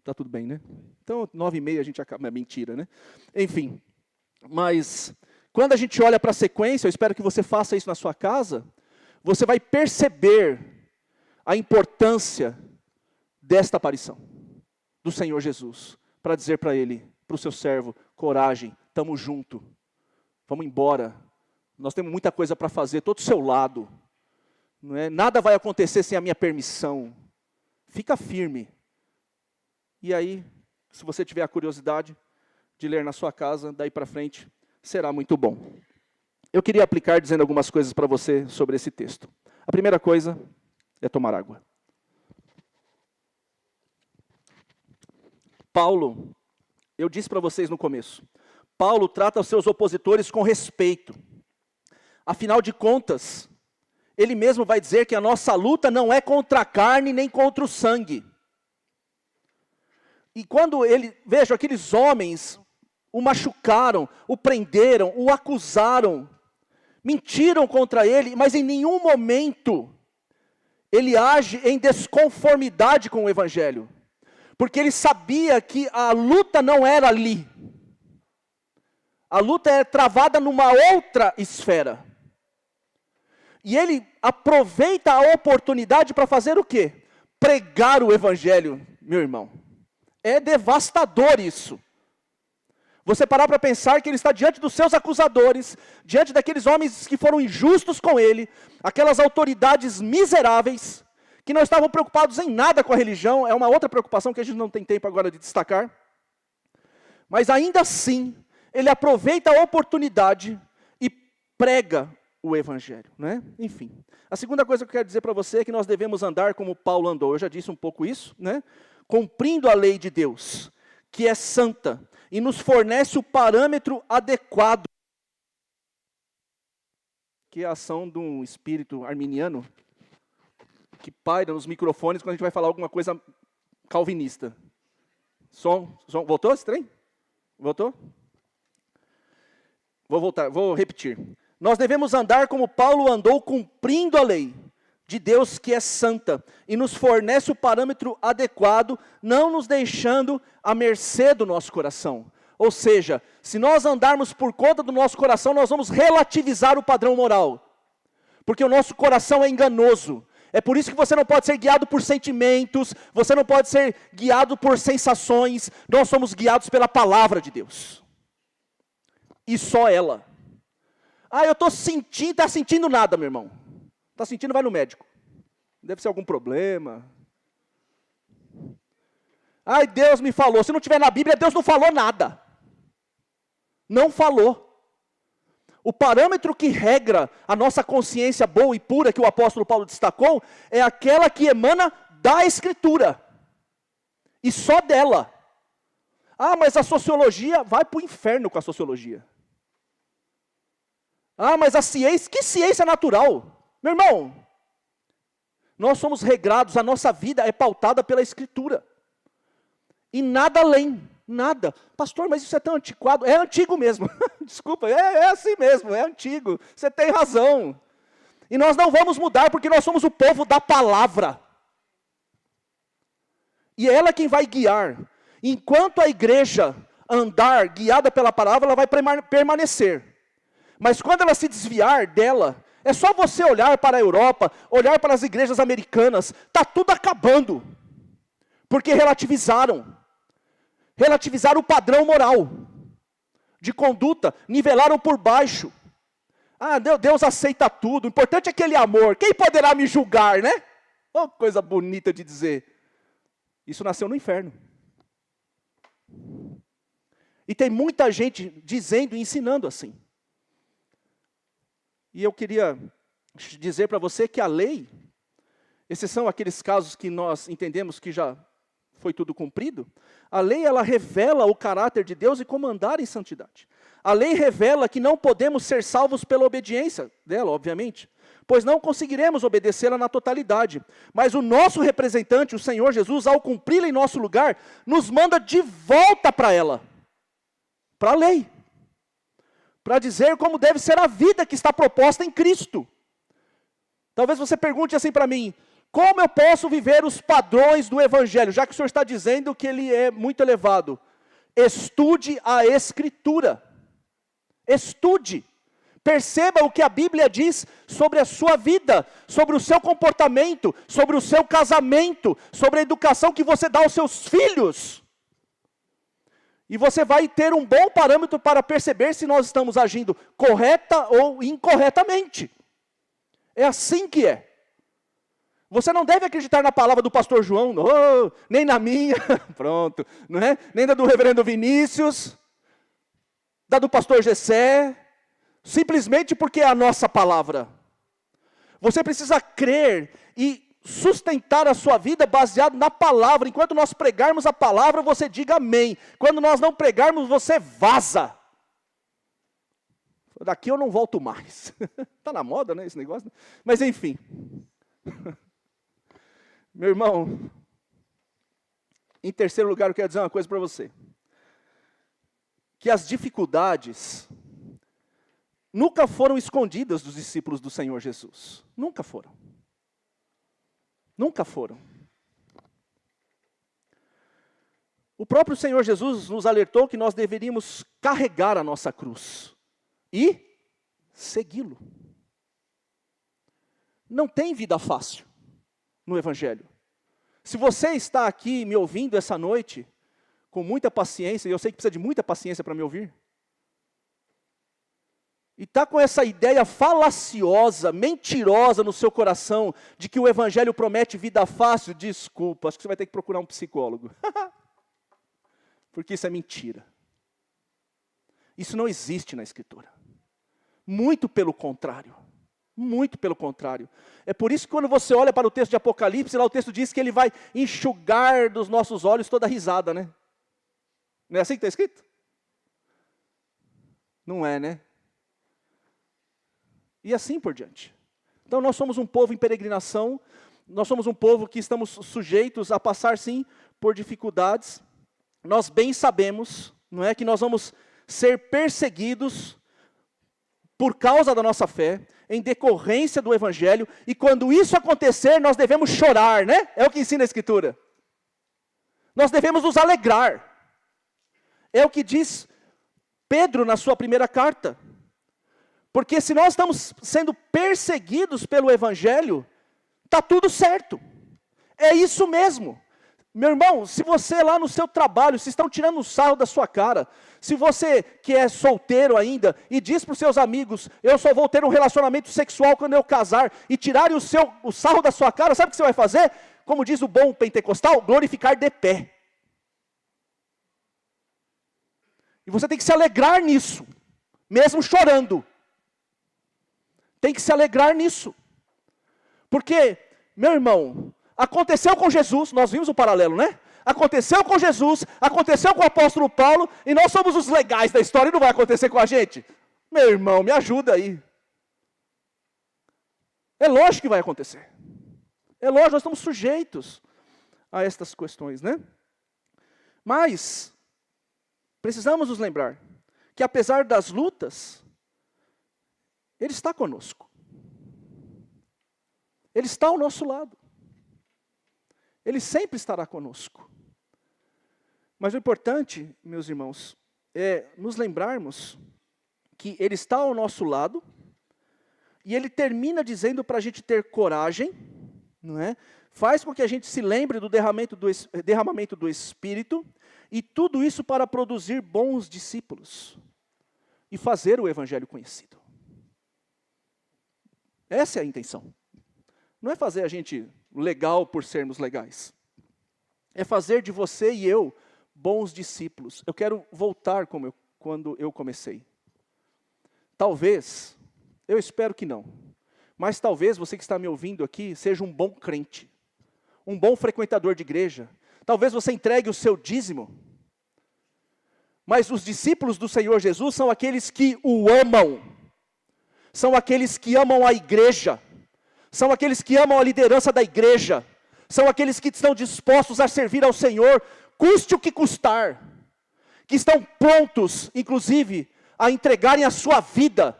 Tá tudo bem, né? Então, 9h30 a gente acaba. É mentira, né? Enfim, mas quando a gente olha para a sequência, eu espero que você faça isso na sua casa, você vai perceber a importância desta aparição do Senhor Jesus, para dizer para ele, para o seu servo, coragem, estamos juntos, vamos embora, nós temos muita coisa para fazer, estou do seu lado, não é? Nada vai acontecer sem a minha permissão, fica firme. E aí, se você tiver a curiosidade de ler na sua casa, daí para frente, será muito bom. Eu queria aplicar dizendo algumas coisas para você sobre esse texto. A primeira coisa é tomar água. Paulo, eu disse para vocês no começo, Paulo trata os seus opositores com respeito. Afinal de contas, ele mesmo vai dizer que a nossa luta não é contra a carne nem contra o sangue. E quando veja, aqueles homens o machucaram, o prenderam, o acusaram, mentiram contra ele, mas em nenhum momento ele age em desconformidade com o Evangelho. Porque ele sabia que a luta não era ali. A luta é travada numa outra esfera. E ele aproveita a oportunidade para fazer o quê? Pregar o Evangelho, meu irmão. É devastador isso. Você parar para pensar que ele está diante dos seus acusadores, diante daqueles homens que foram injustos com ele, aquelas autoridades miseráveis, que não estavam preocupados em nada com a religião, é uma outra preocupação que a gente não tem tempo agora de destacar. Mas ainda assim, ele aproveita a oportunidade e prega o Evangelho, né? Enfim, a segunda coisa que eu quero dizer para você é que nós devemos andar como Paulo andou. Eu já disse um pouco isso, né? Cumprindo a lei de Deus, que é santa, e nos fornece o parâmetro adequado, que é a ação de um espírito arminiano, que paira nos microfones quando a gente vai falar alguma coisa calvinista. Som, voltou esse trem? Voltou? Vou repetir. Nós devemos andar como Paulo andou, cumprindo a lei de Deus que é santa, e nos fornece o parâmetro adequado, não nos deixando à mercê do nosso coração. Ou seja, se nós andarmos por conta do nosso coração, nós vamos relativizar o padrão moral. Porque o nosso coração é enganoso. É por isso que você não pode ser guiado por sentimentos, você não pode ser guiado por sensações, nós somos guiados pela palavra de Deus. E só ela. Ah, eu estou sentindo, está sentindo nada, meu irmão. Está sentindo, vai no médico. Deve ser algum problema. Ai, Deus me falou. Se não tiver na Bíblia, Deus não falou nada. Não falou. O parâmetro que regra a nossa consciência boa e pura, que o apóstolo Paulo destacou, é aquela que emana da Escritura. E só dela. Ah, mas a sociologia, vai para o inferno com a sociologia. Ah, mas a ciência, que ciência natural? Meu irmão, nós somos regrados, a nossa vida é pautada pela Escritura. E nada além, nada. Pastor, mas isso é tão antiquado. É antigo mesmo. Desculpa, é assim mesmo, é antigo. Você tem razão. E nós não vamos mudar porque nós somos o povo da palavra. E é ela quem vai guiar. Enquanto a igreja andar guiada pela palavra, ela vai permanecer. Mas quando ela se desviar dela, é só você olhar para a Europa, olhar para as igrejas americanas, está tudo acabando. Porque relativizaram. Relativizaram o padrão moral de conduta, nivelaram por baixo. Ah, Deus aceita tudo, o importante é aquele amor. Quem poderá me julgar, né? Oh, coisa bonita de dizer. Isso nasceu no inferno. E tem muita gente dizendo e ensinando assim. E eu queria dizer para você que a lei, esses são aqueles casos que nós entendemos que já foi tudo cumprido. A lei, ela revela o caráter de Deus e como andar em santidade. A lei revela que não podemos ser salvos pela obediência dela, obviamente, pois não conseguiremos obedecê-la na totalidade. Mas o nosso representante, o Senhor Jesus, ao cumpri-la em nosso lugar, nos manda de volta para ela, para a lei, para dizer como deve ser a vida que está proposta em Cristo. Talvez você pergunte assim para mim, como eu posso viver os padrões do Evangelho, já que o Senhor está dizendo que ele é muito elevado? Estude a Escritura. Estude. Perceba o que a Bíblia diz sobre a sua vida, sobre o seu comportamento, sobre o seu casamento, sobre a educação que você dá aos seus filhos. E você vai ter um bom parâmetro para perceber se nós estamos agindo correta ou incorretamente. É assim que é. Você não deve acreditar na palavra do pastor João, nem na minha, pronto, não é? Nem da do reverendo Vinícius, da do pastor Gessé, simplesmente porque é a nossa palavra. Você precisa crer e sustentar a sua vida baseado na palavra. Enquanto nós pregarmos a palavra, você diga amém. Quando nós não pregarmos, você vaza. Daqui eu não volto mais. Está na moda, né, esse negócio? Mas enfim. Meu irmão, em terceiro lugar, eu quero dizer uma coisa para você. Que as dificuldades nunca foram escondidas dos discípulos do Senhor Jesus. Nunca foram. Nunca foram. O próprio Senhor Jesus nos alertou que nós deveríamos carregar a nossa cruz e segui-lo. Não tem vida fácil no Evangelho. Se você está aqui me ouvindo essa noite, com muita paciência, e eu sei que precisa de muita paciência para me ouvir, e está com essa ideia falaciosa, mentirosa no seu coração, de que o Evangelho promete vida fácil, desculpa, acho que você vai ter que procurar um psicólogo. Porque isso é mentira. Isso não existe na Escritura. Muito pelo contrário. Muito pelo contrário. É por isso que quando você olha para o texto de Apocalipse, lá o texto diz que ele vai enxugar dos nossos olhos toda risada, né? Não é assim que está escrito? Não é, né? E assim por diante. Então nós somos um povo em peregrinação, nós somos um povo que estamos sujeitos a passar sim por dificuldades. Nós bem sabemos, não é, que nós vamos ser perseguidos por causa da nossa fé, em decorrência do Evangelho, e quando isso acontecer, nós devemos chorar, né? É o que ensina a Escritura. Nós devemos nos alegrar. É o que diz Pedro na sua primeira carta. Porque se nós estamos sendo perseguidos pelo Evangelho, está tudo certo. É isso mesmo. Meu irmão, se você lá no seu trabalho, se estão tirando um sarro da sua cara, se você que é solteiro ainda, e diz para os seus amigos, eu só vou ter um relacionamento sexual quando eu casar, e tirarem o sarro da sua cara, sabe o que você vai fazer? Como diz o bom pentecostal, glorificar de pé. E você tem que se alegrar nisso, mesmo chorando. Tem que se alegrar nisso. Porque, meu irmão, aconteceu com Jesus, nós vimos o paralelo, né? Aconteceu com Jesus, aconteceu com o apóstolo Paulo, e nós somos os legais da história, e não vai acontecer com a gente? Meu irmão, me ajuda aí. É lógico que vai acontecer. É lógico, nós estamos sujeitos a estas questões, né? Mas, precisamos nos lembrar que apesar das lutas, Ele está conosco. Ele está ao nosso lado. Ele sempre estará conosco. Mas o importante, meus irmãos, é nos lembrarmos que Ele está ao nosso lado, e Ele termina dizendo para a gente ter coragem, não é? Faz com que a gente se lembre do derramamento do Espírito, e tudo isso para produzir bons discípulos, e fazer o Evangelho conhecido. Essa é a intenção. Não é fazer a gente legal por sermos legais. É fazer de você e eu bons discípulos. Eu quero voltar quando eu comecei. Talvez, eu espero que não, mas talvez você que está me ouvindo aqui seja um bom crente, um bom frequentador de igreja. Talvez você entregue o seu dízimo. Mas os discípulos do Senhor Jesus são aqueles que o amam. São aqueles que amam a igreja. São aqueles que amam a liderança da igreja. São aqueles que estão dispostos a servir ao Senhor, custe o que custar. Que estão prontos, inclusive, a entregarem a sua vida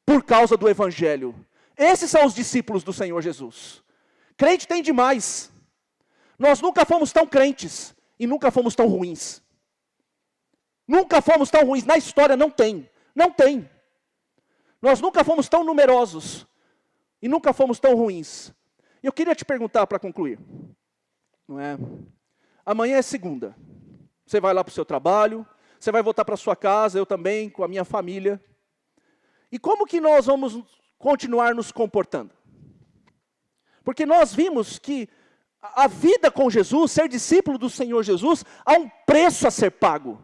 por causa do Evangelho. Esses são os discípulos do Senhor Jesus. Crente tem demais. Nós nunca fomos tão crentes e nunca fomos tão ruins. Nunca fomos tão ruins. Na história não tem. Não tem. Nós nunca fomos tão numerosos e nunca fomos tão ruins. Eu queria te perguntar para concluir. Não é? Amanhã é segunda. Você vai lá para o seu trabalho, você vai voltar para a sua casa, eu também, com a minha família. E como que nós vamos continuar nos comportando? Porque nós vimos que a vida com Jesus, ser discípulo do Senhor Jesus, há um preço a ser pago.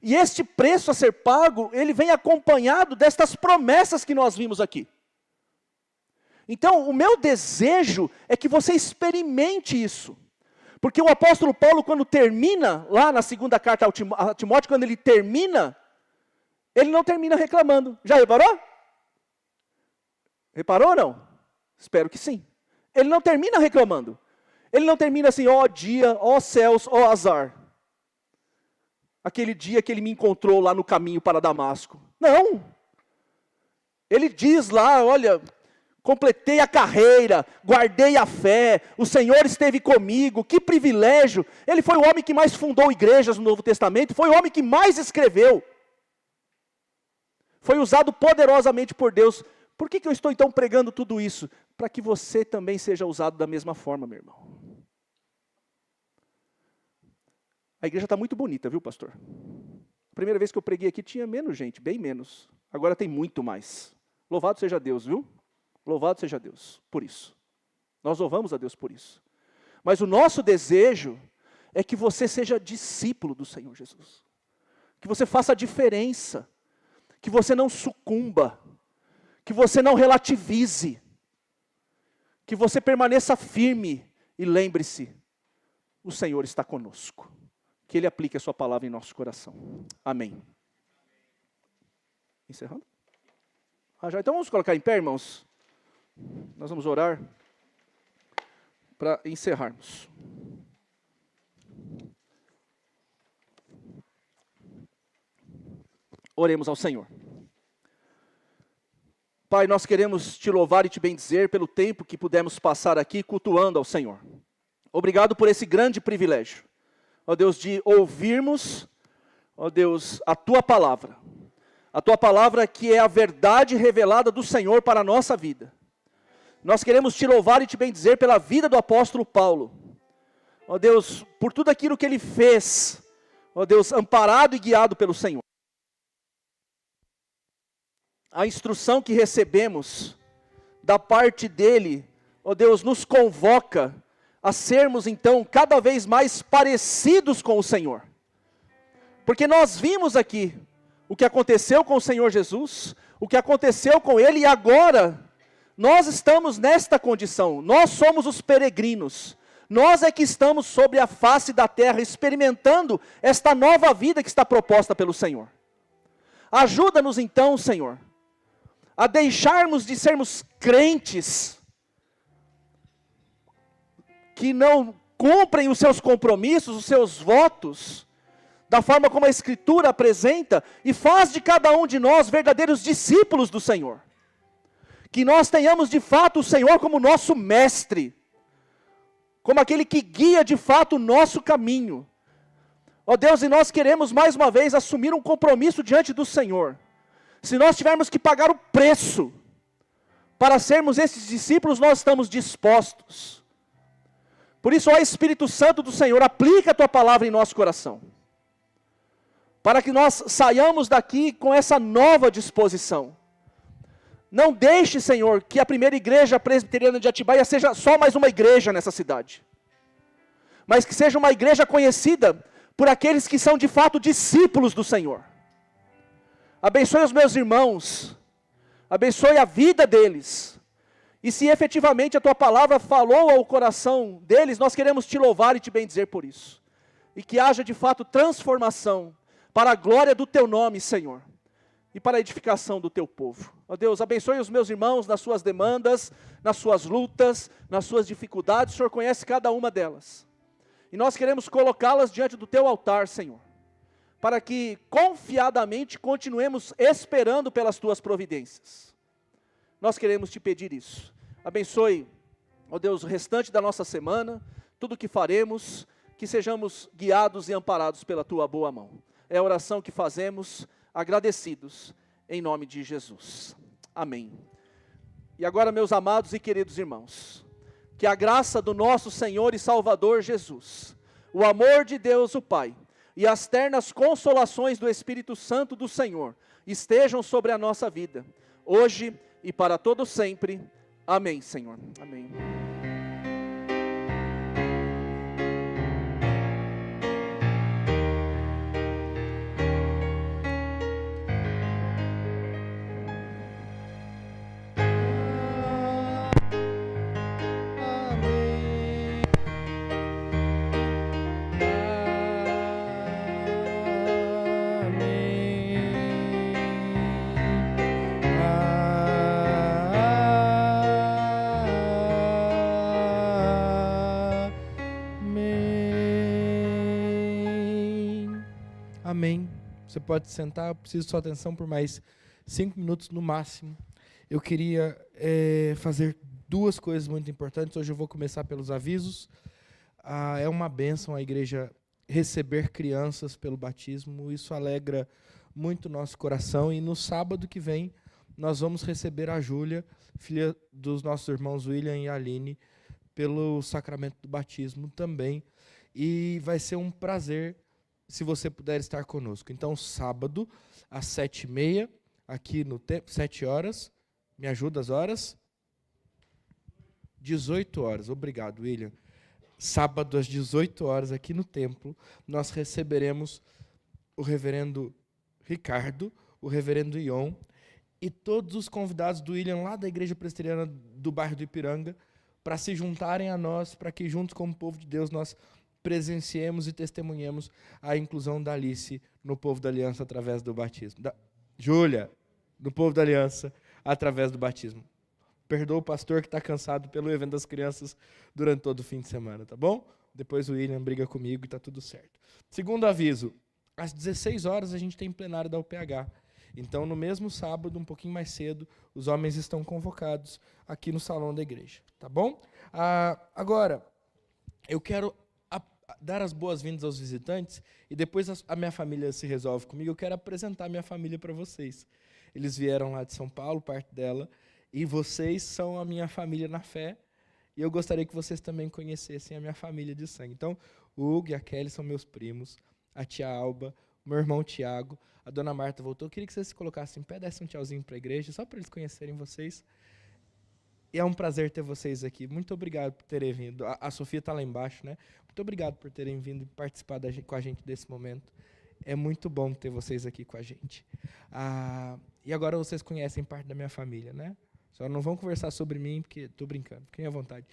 E este preço a ser pago, ele vem acompanhado destas promessas que nós vimos aqui. Então, o meu desejo é que você experimente isso. Porque o apóstolo Paulo, quando termina, lá na segunda carta a Timóteo, quando ele termina, ele não termina reclamando. Já reparou? Reparou ou não? Espero que sim. Ele não termina reclamando. Ele não termina assim, ó dia, ó céus, ó azar. Aquele dia que ele me encontrou lá no caminho para Damasco. Não. Ele diz lá, olha, completei a carreira, guardei a fé, o Senhor esteve comigo, que privilégio. Ele foi o homem que mais fundou igrejas no Novo Testamento, foi o homem que mais escreveu. Foi usado poderosamente por Deus. Por que eu estou então pregando tudo isso? Para que você também seja usado da mesma forma, meu irmão. A igreja está muito bonita, viu, pastor? A primeira vez que eu preguei aqui tinha menos gente, bem menos. Agora tem muito mais. Louvado seja Deus, viu? Louvado seja Deus por isso. Nós louvamos a Deus por isso. Mas o nosso desejo é que você seja discípulo do Senhor Jesus. Que você faça a diferença. Que você não sucumba. Que você não relativize. Que você permaneça firme. E lembre-se, o Senhor está conosco. Que Ele aplique a sua palavra em nosso coração. Amém. Encerrando? Já. Então vamos colocar em pé, irmãos. Nós vamos orar para encerrarmos. Oremos ao Senhor. Pai, nós queremos te louvar e te bendizer pelo tempo que pudemos passar aqui cultuando ao Senhor. Obrigado por esse grande privilégio, ó Deus, de ouvirmos, ó Deus, a Tua palavra. A Tua palavra que é a verdade revelada do Senhor para a nossa vida. Nós queremos te louvar e te bendizer pela vida do apóstolo Paulo. Ó Deus, por tudo aquilo que ele fez, ó Deus, amparado e guiado pelo Senhor. A instrução que recebemos da parte dele, ó Deus, nos convoca a sermos então cada vez mais parecidos com o Senhor. Porque nós vimos aqui o que aconteceu com o Senhor Jesus, o que aconteceu com ele, e agora nós estamos nesta condição. Nós somos os peregrinos. Nós é que estamos sobre a face da terra, experimentando esta nova vida que está proposta pelo Senhor. Ajuda-nos então, Senhor, a deixarmos de sermos crentes que não cumprem os seus compromissos, os seus votos, da forma como a Escritura apresenta, e faz de cada um de nós verdadeiros discípulos do Senhor. Que nós tenhamos de fato o Senhor como nosso mestre, como aquele que guia de fato o nosso caminho. Ó Deus, e nós queremos mais uma vez assumir um compromisso diante do Senhor. Se nós tivermos que pagar o preço para sermos esses discípulos, nós estamos dispostos. Por isso, ó Espírito Santo do Senhor, aplica a Tua palavra em nosso coração. Para que nós saiamos daqui com essa nova disposição. Não deixe, Senhor, que a primeira igreja presbiteriana de Atibaia seja só mais uma igreja nessa cidade. Mas que seja uma igreja conhecida por aqueles que são de fato discípulos do Senhor. Abençoe os meus irmãos. Abençoe a vida deles. E se efetivamente a Tua palavra falou ao coração deles, nós queremos Te louvar e Te bendizer por isso. E que haja de fato transformação para a glória do Teu nome, Senhor. E para a edificação do Teu povo. Ó Deus, abençoe os meus irmãos nas suas demandas, nas suas lutas, nas suas dificuldades. O Senhor conhece cada uma delas. E nós queremos colocá-las diante do Teu altar, Senhor. Para que confiadamente continuemos esperando pelas Tuas providências. Nós queremos Te pedir isso. Abençoe, ó Deus, o restante da nossa semana, tudo o que faremos, que sejamos guiados e amparados pela Tua boa mão. É a oração que fazemos, agradecidos, em nome de Jesus. Amém. E agora, meus amados e queridos irmãos, que a graça do nosso Senhor e Salvador Jesus, o amor de Deus o Pai, e as ternas consolações do Espírito Santo do Senhor, estejam sobre a nossa vida, hoje e para todo sempre. Amém, Senhor. Amém. Amém. Você pode sentar, eu preciso de sua atenção por mais 5 minutos no máximo. Eu queria fazer 2 coisas muito importantes. Hoje eu vou começar pelos avisos. É uma bênção a igreja receber crianças pelo batismo. Isso alegra muito o nosso coração. E no sábado que vem, nós vamos receber a Júlia, filha dos nossos irmãos William e Aline, pelo sacramento do batismo também. E vai ser um prazer se você puder estar conosco. Então, sábado, às 7h30, aqui no tempo, 7 horas. Me ajuda as horas? 18 horas. Obrigado, William. Sábado, às 18 horas, aqui no templo, nós receberemos o reverendo Ricardo, o reverendo Ion, e todos os convidados do William, lá da Igreja Presbiteriana do bairro do Ipiranga, para se juntarem a nós, para que juntos, como povo de Deus, nós presenciemos e testemunhemos a inclusão da Alice no povo da aliança através do batismo. Júlia, no povo da aliança através do batismo. Perdoa o pastor que está cansado pelo evento das crianças durante todo o fim de semana, tá bom? Depois o William briga comigo e está tudo certo. Segundo aviso, às 16 horas a gente tem plenário da UPH. Então, no mesmo sábado, um pouquinho mais cedo, os homens estão convocados aqui no salão da igreja, tá bom? Agora, eu quero dar as boas-vindas aos visitantes e depois a minha família se resolve comigo. Eu quero apresentar a minha família para vocês. Eles vieram lá de São Paulo, parte dela, e vocês são a minha família na fé, e eu gostaria que vocês também conhecessem a minha família de sangue. Então, o Hugo e a Kelly são meus primos, a tia Alba, o meu irmão Tiago, a dona Marta voltou. Eu queria que vocês se colocassem em pé, dessem um tchauzinho para a igreja, só para eles conhecerem vocês. E é um prazer ter vocês aqui. Muito obrigado por terem vindo. A Sofia está lá embaixo, né? Muito obrigado por terem vindo e participar com a gente desse momento. É muito bom ter vocês aqui com a gente. E agora vocês conhecem parte da minha família, né? Só não vão conversar sobre mim, porque estou brincando. Fiquem à vontade.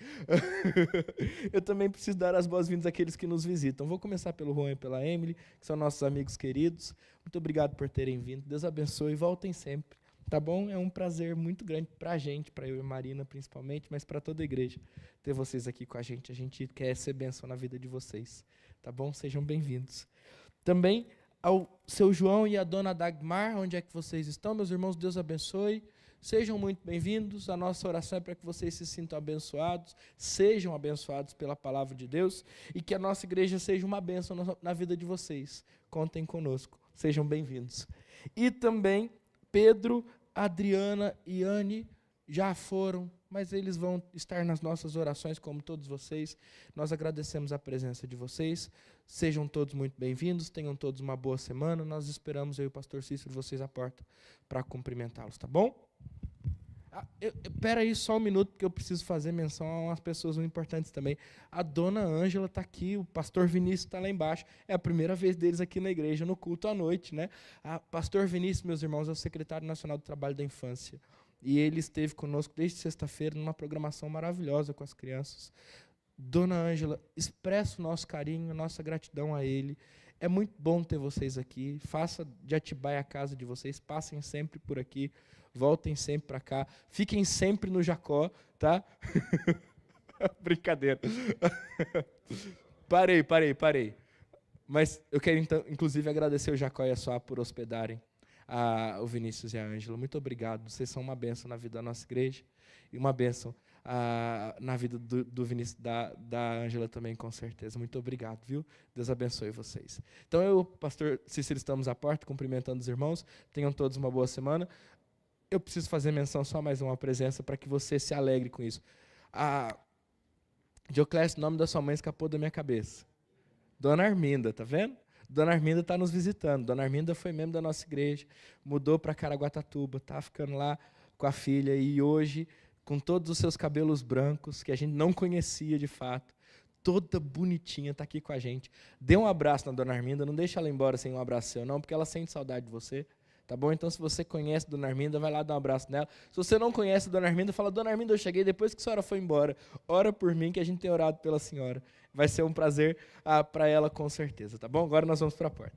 Eu também preciso dar as boas-vindas àqueles que nos visitam. Vou começar pelo Juan e pela Emily, que são nossos amigos queridos. Muito obrigado por terem vindo. Deus abençoe e voltem sempre. Tá bom? É um prazer muito grande para a gente, para eu e Marina principalmente, mas para toda a igreja, ter vocês aqui com a gente. A gente quer ser bênção na vida de vocês. Tá bom? Sejam bem-vindos. Também ao seu João e a dona Dagmar, onde é que vocês estão? Meus irmãos, Deus abençoe. Sejam muito bem-vindos. A nossa oração é para que vocês se sintam abençoados, sejam abençoados pela palavra de Deus e que a nossa igreja seja uma bênção na vida de vocês. Contem conosco. Sejam bem-vindos. E também Pedro, Adriana e Anne já foram, mas eles vão estar nas nossas orações, como todos vocês. Nós agradecemos a presença de vocês. Sejam todos muito bem-vindos, tenham todos uma boa semana. Nós esperamos, eu e o pastor Cícero, vocês à porta para cumprimentá-los, tá bom? Espera aí só um minuto, porque eu preciso fazer menção a umas pessoas muito importantes também. A dona Ângela está aqui, o pastor Vinícius está lá embaixo. É a primeira vez deles aqui na igreja, no culto à noite, né? Pastor Vinícius, meus irmãos, é o secretário nacional do Trabalho da Infância. E ele esteve conosco desde sexta-feira numa programação maravilhosa com as crianças. Dona Ângela, expressa o nosso carinho, a nossa gratidão a ele. É muito bom ter vocês aqui. Faça de Atibaia a casa de vocês. Passem sempre por aqui. Voltem sempre para cá. Fiquem sempre no Jacó, tá? Brincadeira. Parei. Mas eu quero, então, inclusive, agradecer o Jacó e a Soá por hospedarem o Vinícius e a Ângela. Muito obrigado. Vocês são uma bênção na vida da nossa igreja e uma bênção na vida do Vinícius, da Ângela também, com certeza. Muito obrigado, viu? Deus abençoe vocês. Então, eu, o pastor Cícero, estamos à porta, cumprimentando os irmãos. Tenham todos uma boa semana. Eu preciso fazer menção só mais uma presença para que você se alegre com isso. Dioclésio, o nome da sua mãe escapou da minha cabeça. Dona Arminda, tá vendo? Dona Arminda está nos visitando. Dona Arminda foi membro da nossa igreja, mudou para Caraguatatuba, está ficando lá com a filha e hoje, com todos os seus cabelos brancos, que a gente não conhecia de fato, toda bonitinha, está aqui com a gente. Dê um abraço na Dona Arminda, não deixa ela embora sem um abraço seu, não, porque ela sente saudade de você. Tá bom? Então, se você conhece a Dona Arminda, vai lá dar um abraço nela. Se você não conhece a Dona Arminda, fala: Dona Arminda, eu cheguei depois que a senhora foi embora. Ora por mim, que a gente tem orado pela senhora. Vai ser um prazer para ela, com certeza. Tá bom? Agora nós vamos para a porta.